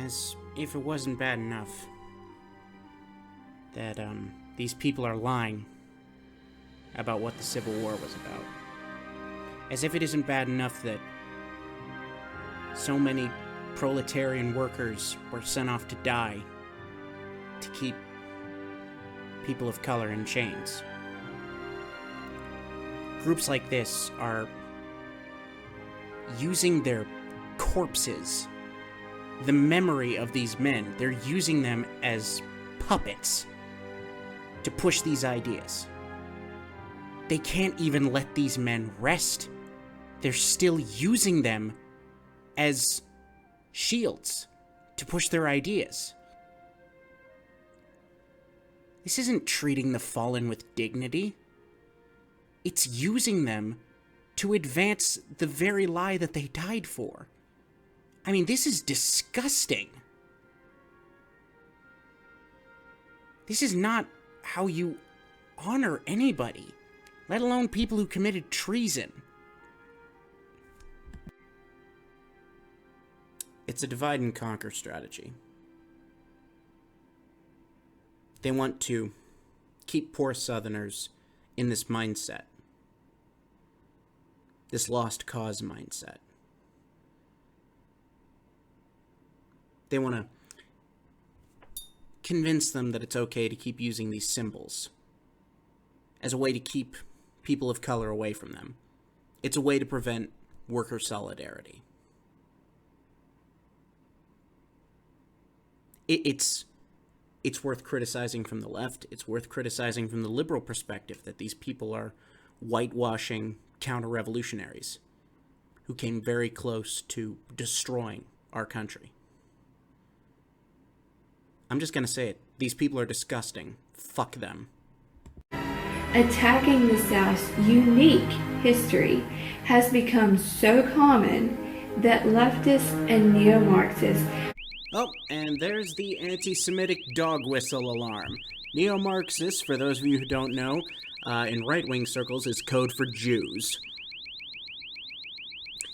As if it wasn't bad enough that, these people are lying about what the Civil War was about. As if it isn't bad enough that so many proletarian workers were sent off to die to keep people of color in chains. Groups like this are using their corpses, the memory of these men, they're using them as puppets to push these ideas. They can't even let these men rest. They're still using them as shields to push their ideas. This isn't treating the fallen with dignity. It's using them to advance the very lie that they died for. I mean, this is disgusting. This is not how you honor anybody, let alone people who committed treason. It's a divide and conquer strategy. They want to keep poor Southerners in this mindset, this lost cause mindset. They want to convince them that it's okay to keep using these symbols as a way to keep people of color away from them. It's a way to prevent worker solidarity. It's worth criticizing from the left. It's worth criticizing from the liberal perspective that these people are whitewashing counter-revolutionaries who came very close to destroying our country. I'm just gonna say it. These people are disgusting. Fuck them. Attacking the South's unique history has become so common that leftists and neo-Marxists. Oh, and there's the anti-Semitic dog whistle alarm. Neo-Marxists, for those of you who don't know, in right-wing circles is code for Jews.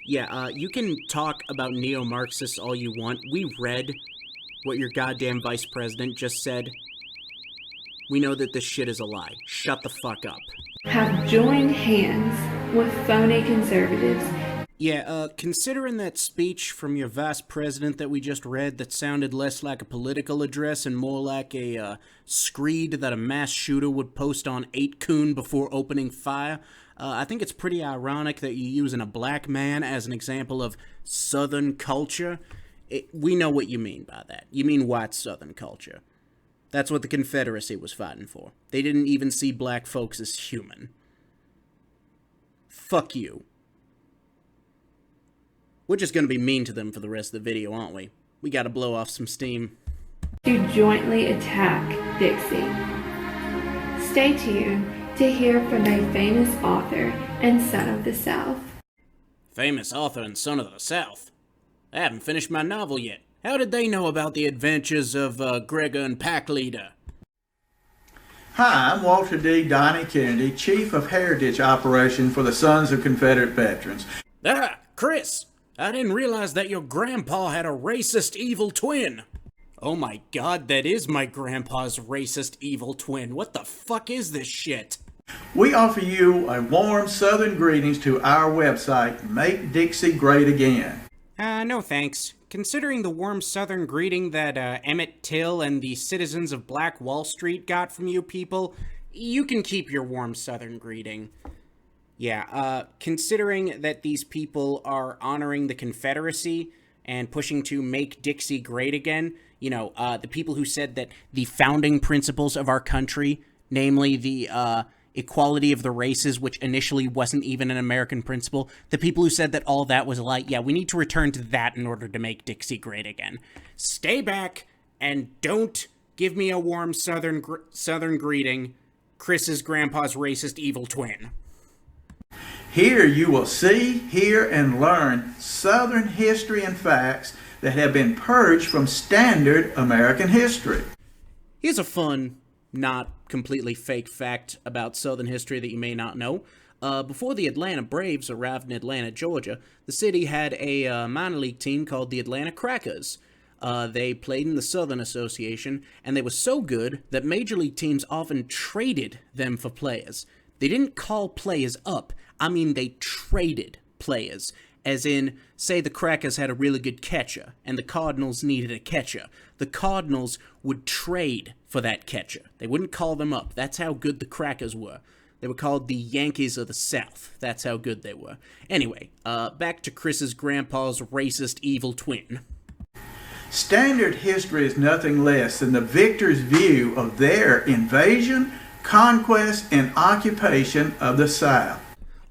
Yeah, you can talk about neo-Marxists all you want. We read what your goddamn vice president just said. We know that this shit is a lie. Shut the fuck up. Have joined hands with phony conservatives. Yeah, considering that speech from your vice president that we just read that sounded less like a political address and more like a screed that a mass shooter would post on 8kun before opening fire, I think it's pretty ironic that you're using a black man as an example of Southern culture. We know what you mean by that. You mean white Southern culture. That's what the Confederacy was fighting for. They didn't even see black folks as human. Fuck you. We're just gonna be mean to them for the rest of the video, aren't we? We gotta blow off some steam. To jointly attack Dixie. Stay tuned to hear from a famous author and son of the South. Famous author and son of the South? I haven't finished my novel yet. How did they know about the adventures of Gregor and Pack Leader? Hi, I'm Walter D. Donnie Kennedy, Chief of Heritage Operation for the Sons of Confederate Veterans. Ah, Chris! I didn't realize that your grandpa had a racist evil twin. Oh my god, that is my grandpa's racist evil twin. What the fuck is this shit? We offer you a warm Southern greetings to our website, Make Dixie Great Again. No thanks. Considering the warm Southern greeting that Emmett Till and the citizens of Black Wall Street got from you people, You can keep your warm southern greeting. Yeah, considering that these people are honoring the Confederacy and pushing to make Dixie great again, you know, the people who said that the founding principles of our country, namely the equality of the races, which initially wasn't even an American principle, the people who said that all that was a lie, yeah, we need to return to that in order to make Dixie great again. Stay back and don't give me a warm southern greeting, Chris's grandpa's racist evil twin. Here you will see, hear, and learn Southern history and facts that have been purged from standard American history. Here's a fun, not completely fake fact about Southern history that you may not know. Before the Atlanta Braves arrived in Atlanta, Georgia, the city had a minor league team called the Atlanta Crackers. They played in the Southern Association, and they were so good that major league teams often traded them for players. They didn't call players up. I mean, they traded players. As in, say the Crackers had a really good catcher, and the Cardinals needed a catcher. The Cardinals would trade for that catcher. They wouldn't call them up. That's how good the Crackers were. They were called the Yankees of the South. That's how good they were. Anyway, back to Chris's grandpa's racist evil twin. Standard history is nothing less than the victors' view of their invasion, conquest, and occupation of the South.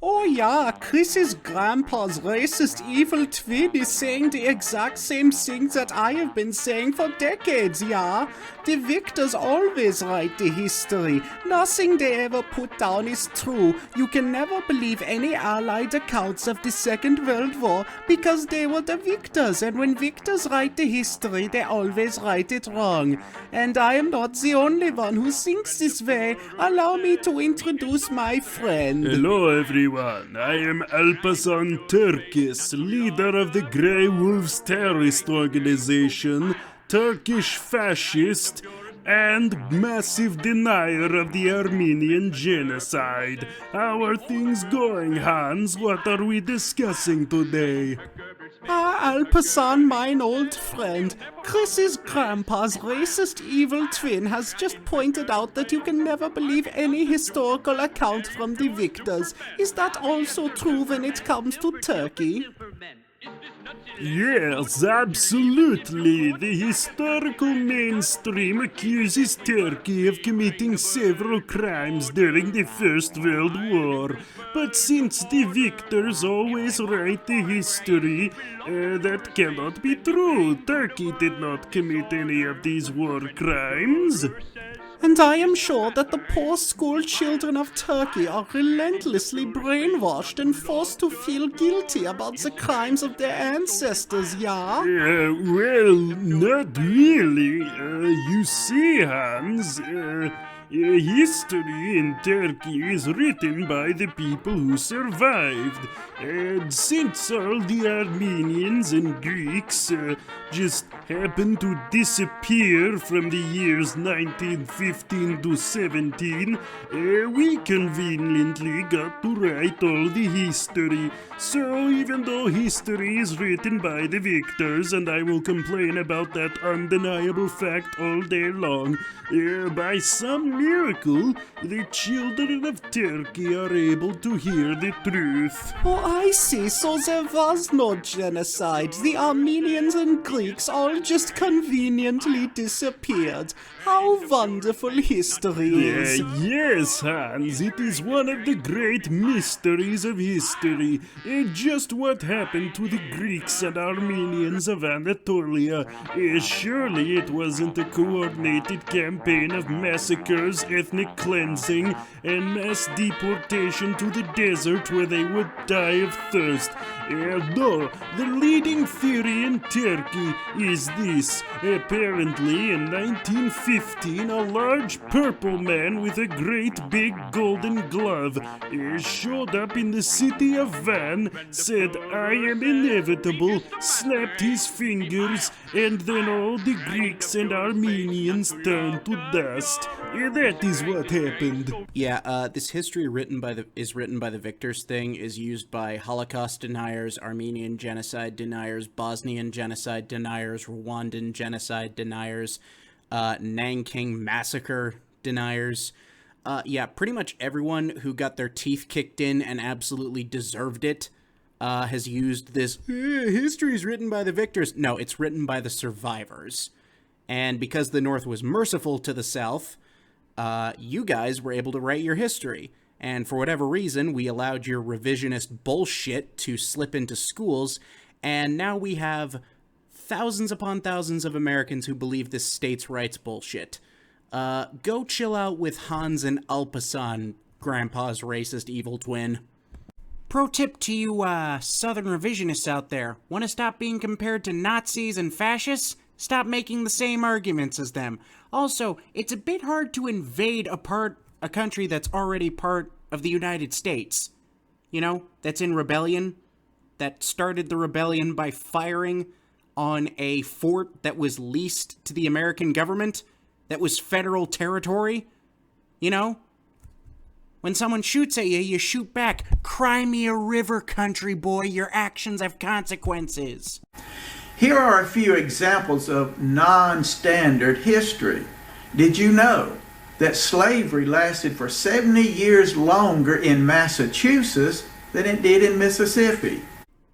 Oh yeah, Chris's grandpa's racist evil twin is saying the exact same thing that I have been saying for decades, yeah? The victors always write the history. Nothing they ever put down is true. You can never believe any Allied accounts of the Second World War because they were the victors, and when victors write the history, they always write it wrong. And I am not the only one who thinks this way. Allow me to introduce my friend. Hello everyone, I am Alparslan Turkis, leader of the Grey Wolves terrorist organization, Turkish fascist, and massive denier of the Armenian genocide. How are things going, Hans? What are we discussing today? Alparslan, mine old friend, Chris's grandpa's racist evil twin has just pointed out that you can never believe any historical account from the victors. Is that also true when it comes to Turkey? Yes, absolutely. The historical mainstream accuses Turkey of committing several crimes during the First World War. But since the victors always write the history, that cannot be true. Turkey did not commit any of these war crimes. And I am sure that the poor school children of Turkey are relentlessly brainwashed and forced to feel guilty about the crimes of their ancestors, yeah? Well, not really. You see, Hans, history in Turkey is written by the people who survived. And since all the Armenians and Greeks just happened to disappear from the years 1915 to 17, we conveniently got to write all the history. So even though history is written by the victors, and I will complain about that undeniable fact all day long, by some miracle, the children of Turkey are able to hear the truth. Oh, I see. So there was no genocide. The Armenians and Greeks all just conveniently disappeared. How wonderful history is. Yes, Hans, it is one of the great mysteries of history. Just what happened to the Greeks and Armenians of Anatolia? Surely it wasn't a coordinated campaign of massacres, ethnic cleansing, and mass deportation to the desert where they would die of thirst. No, the leading theory in Turkey is this. Apparently, in 1915, a large purple man with a great big golden glove showed up in the city of Van, said, "I am inevitable," snapped his fingers, and then all the Greeks and Armenians turned to dust. That is what happened. Yeah, this history written by the victors thing is used by Holocaust deniers, Armenian genocide deniers, Bosnian genocide deniers, Rwandan genocide deniers, Nanking massacre deniers. Yeah, pretty much everyone who got their teeth kicked in and absolutely deserved it has used this, history's written by the victors. No, it's written by the survivors. And because the North was merciful to the South, you guys were able to write your history. And for whatever reason, we allowed your revisionist bullshit to slip into schools, and now we have thousands upon thousands of Americans who believe this states' rights bullshit. Go chill out with Hans and Alpasan, Grandpa's racist evil twin. Pro tip to you, Southern revisionists out there. Want to stop being compared to Nazis and fascists? Stop making the same arguments as them. Also, it's a bit hard to invade a country that's already part of the United States. You know, that's in rebellion. That started the rebellion by firing on a fort that was leased to the American government. That was federal territory. You know? When someone shoots at you, you shoot back. Cry me a river, country boy. Your actions have consequences. Here are a few examples of non-standard history. Did you know that slavery lasted for 70 years longer in Massachusetts than it did in Mississippi?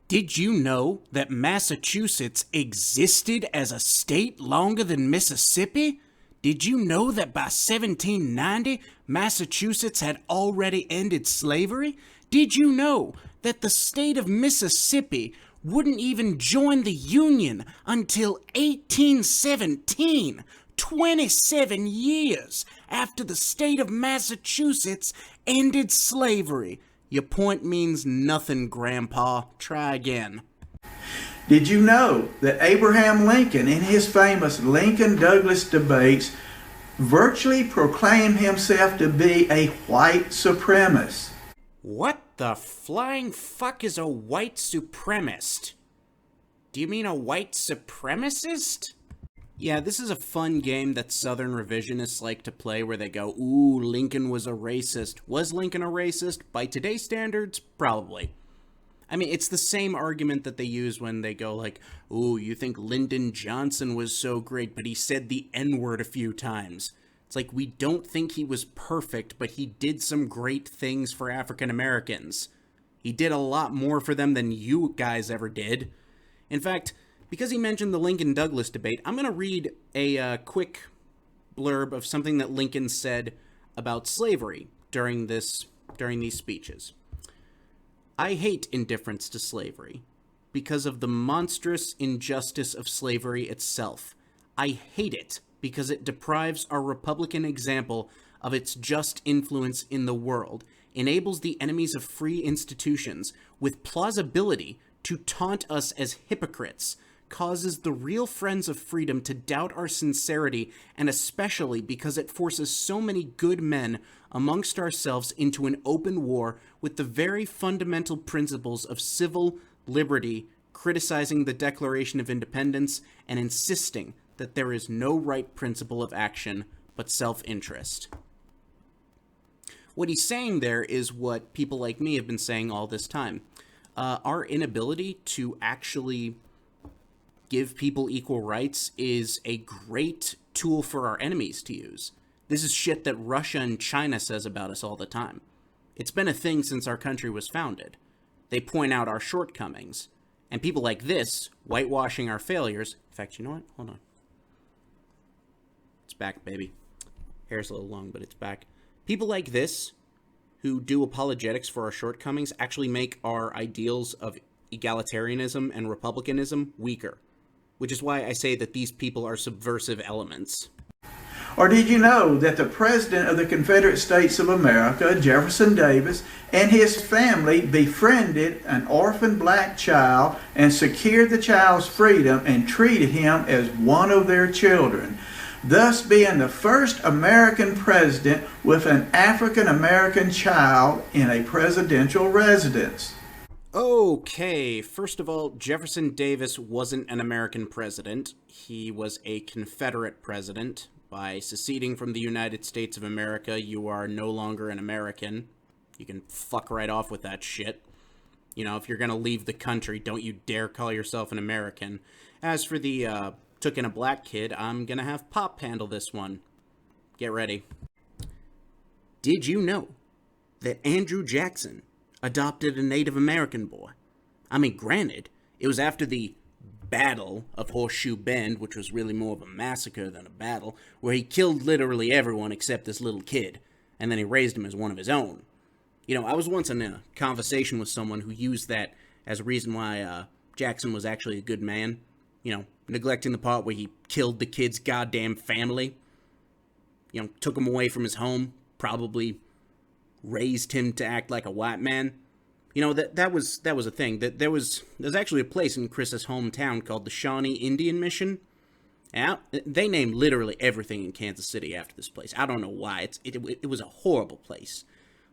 Did you know that Massachusetts existed as a state longer than Mississippi? Did you know that by 1790, Massachusetts had already ended slavery? Did you know that the state of Mississippi wouldn't even join the Union until 1817, 27 years after the state of Massachusetts ended slavery? Your point means nothing, Grandpa. Try again. Did you know that Abraham Lincoln, in his famous Lincoln-Douglas debates, virtually proclaimed himself to be a white supremacist? What the flying fuck is a white supremacist? Do you mean a white supremacist? Yeah, this is a fun game that Southern revisionists like to play where they go, ooh, Lincoln was a racist. Was Lincoln a racist? By today's standards, probably. I mean, it's the same argument that they use when they go like, ooh, you think Lyndon Johnson was so great, but he said the N-word a few times. It's like, we don't think he was perfect, but he did some great things for African Americans. He did a lot more for them than you guys ever did. In fact, because he mentioned the Lincoln-Douglas debate, I'm going to read a quick blurb of something that Lincoln said about slavery during these speeches. I hate indifference to slavery because of the monstrous injustice of slavery itself. I hate it because it deprives our Republican example of its just influence in the world, enables the enemies of free institutions with plausibility to taunt us as hypocrites, causes the real friends of freedom to doubt our sincerity, and especially because it forces so many good men amongst ourselves into an open war with the very fundamental principles of civil liberty, criticizing the Declaration of Independence, and insisting that there is no right principle of action but self-interest. What he's saying there is what people like me have been saying all this time. Our inability to actually give people equal rights is a great tool for our enemies to use. This is shit that Russia and China says about us all the time. It's been a thing since our country was founded. They point out our shortcomings. And people like this, whitewashing our failures... In fact, you know what? Hold on. It's back, baby. Hair's a little long, but it's back. People like this, who do apologetics for our shortcomings, actually make our ideals of egalitarianism and republicanism weaker. Which is why I say that these people are subversive elements. Or did you know that the President of the Confederate States of America, Jefferson Davis, and his family befriended an orphan black child and secured the child's freedom and treated him as one of their children, thus being the first American president with an African American child in a presidential residence? Okay, first of all, Jefferson Davis wasn't an American president. He was a Confederate president. By seceding from the United States of America, you are no longer an American. You can fuck right off with that shit. You know, if you're gonna leave the country, don't you dare call yourself an American. As for the, took in a black kid, I'm gonna have Pop handle this one. Get ready. Did you know that Andrew Jackson adopted a Native American boy? I mean, granted, it was after the Battle of Horseshoe Bend, which was really more of a massacre than a battle, where he killed literally everyone except this little kid, and then he raised him as one of his own. You know, I was once in a conversation with someone who used that as a reason why Jackson was actually a good man. You know, neglecting the part where he killed the kid's goddamn family. You know, took him away from his home, probably raised him to act like a white man. You know, that was a thing. There's actually a place in Chris's hometown called the Shawnee Indian Mission. And they named literally everything in Kansas City after this place. I don't know why. It was a horrible place.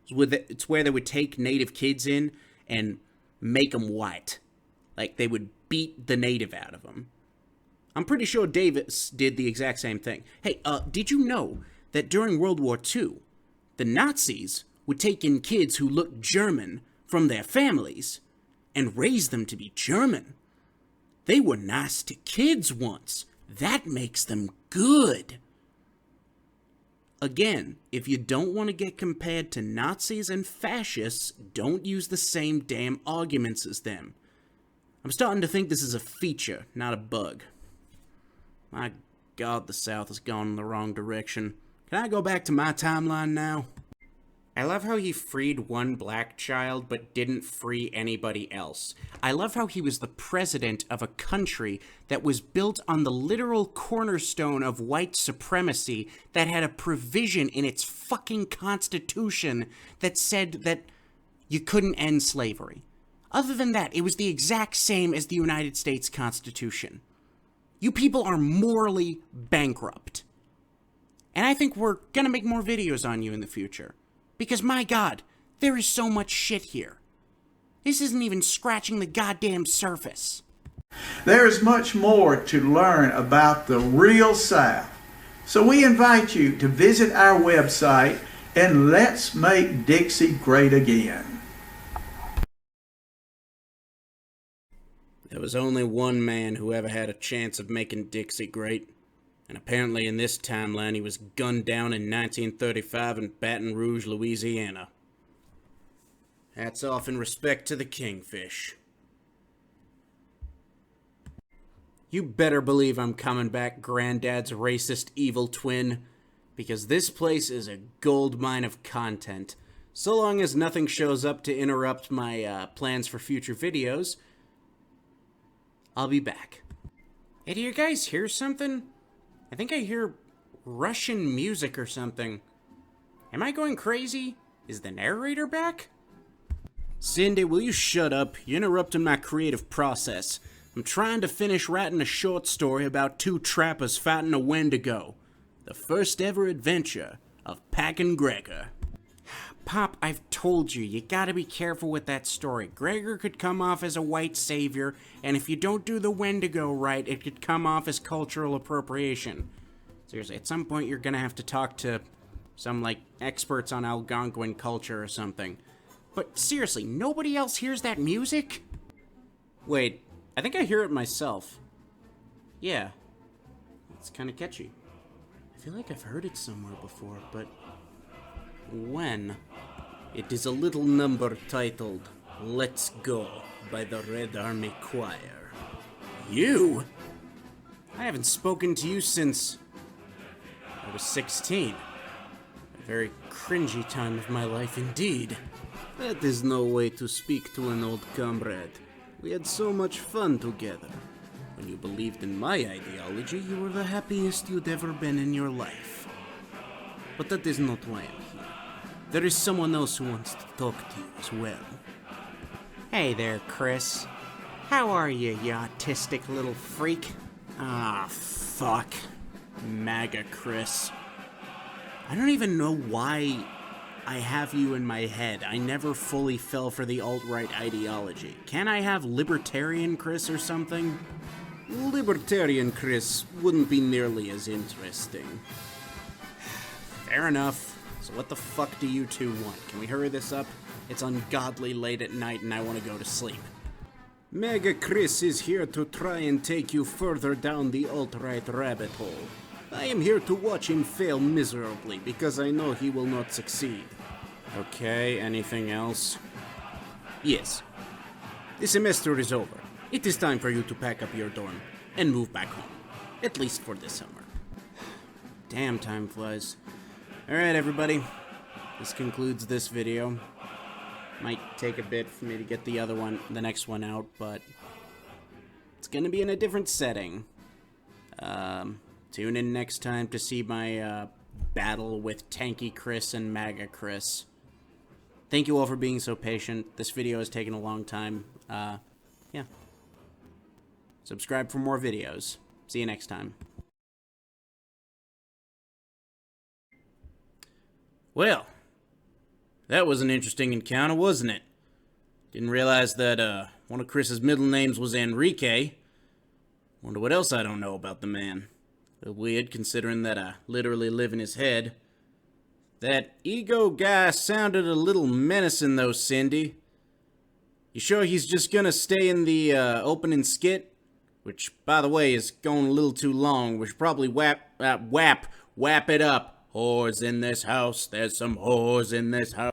It's where they would take native kids in and make them white. Like, they would beat the native out of them. I'm pretty sure Davis did the exact same thing. Hey, did you know that during World War II, the Nazis would take in kids who looked German from their families and raise them to be German? They were nice to kids once. That makes them good. Again, if you don't want to get compared to Nazis and fascists, don't use the same damn arguments as them. I'm starting to think this is a feature, not a bug. My God, the South has gone in the wrong direction. Can I go back to my timeline now? I love how he freed one black child but didn't free anybody else. I love how he was the president of a country that was built on the literal cornerstone of white supremacy that had a provision in its fucking constitution that said that you couldn't end slavery. Other than that, it was the exact same as the United States Constitution. You people are morally bankrupt. And I think we're gonna make more videos on you in the future. Because, my God, there is so much shit here. This isn't even scratching the goddamn surface. There is much more to learn about the real South. So we invite you to visit our website and let's make Dixie great again. There was only one man who ever had a chance of making Dixie great. And apparently in this timeline he was gunned down in 1935 in Baton Rouge, Louisiana. Hats off in respect to the Kingfish. You better believe I'm coming back, Granddad's racist evil twin, because this place is a goldmine of content. So long as nothing shows up to interrupt my plans for future videos, I'll be back. Hey, do you guys hear something? I think I hear Russian music or something. Am I going crazy? Is the narrator back? Cindy, will you shut up? You're interrupting my creative process. I'm trying to finish writing a short story about two trappers fighting a Wendigo. The first ever adventure of Pack and Gregor. Pop, I've told you, you gotta be careful with that story. Gregor could come off as a white savior, and if you don't do the Wendigo right, it could come off as cultural appropriation. Seriously, at some point you're gonna have to talk to some, like, experts on Algonquin culture or something. But seriously, nobody else hears that music? Wait, I think I hear it myself. Yeah, it's kinda catchy. I feel like I've heard it somewhere before, but when? It is a little number titled Let's Go by the Red Army Choir. You? I haven't spoken to you since I was 16. A very cringy time of my life indeed. That is no way to speak to an old comrade. We had so much fun together. When you believed in my ideology, you were the happiest you'd ever been in your life. But that is not why I'm here. There is someone else who wants to talk to you as well. Hey there, Chris. How are you, you autistic little freak? Ah, fuck. MAGA Chris. I don't even know why I have you in my head. I never fully fell for the alt-right ideology. Can I have Libertarian Chris or something? Libertarian Chris wouldn't be nearly as interesting. Fair enough. So what the fuck do you two want? Can we hurry this up? It's ungodly late at night and I want to go to sleep. Mega Chris is here to try and take you further down the alt-right rabbit hole. I am here to watch him fail miserably, because I know he will not succeed. Okay, anything else? Yes. The semester is over. It is time for you to pack up your dorm and move back home. At least for this summer. Damn, time flies. Alright, everybody. This concludes this video. Might take a bit for me to get the next one out, but it's gonna be in a different setting. Tune in next time to see my battle with Tanky Chris and MAGA Chris. Thank you all for being so patient. This video has taken a long time. Yeah. Subscribe for more videos. See you next time. Well, that was an interesting encounter, wasn't it? Didn't realize that one of Chris's middle names was Enrique. Wonder what else I don't know about the man. A little weird considering that I literally live in his head. That ego guy sounded a little menacing though, Cindy. You sure he's just gonna stay in the opening skit? Which, by the way, is going a little too long. We should probably wrap it up. Whores in this house. There's some whores in this house.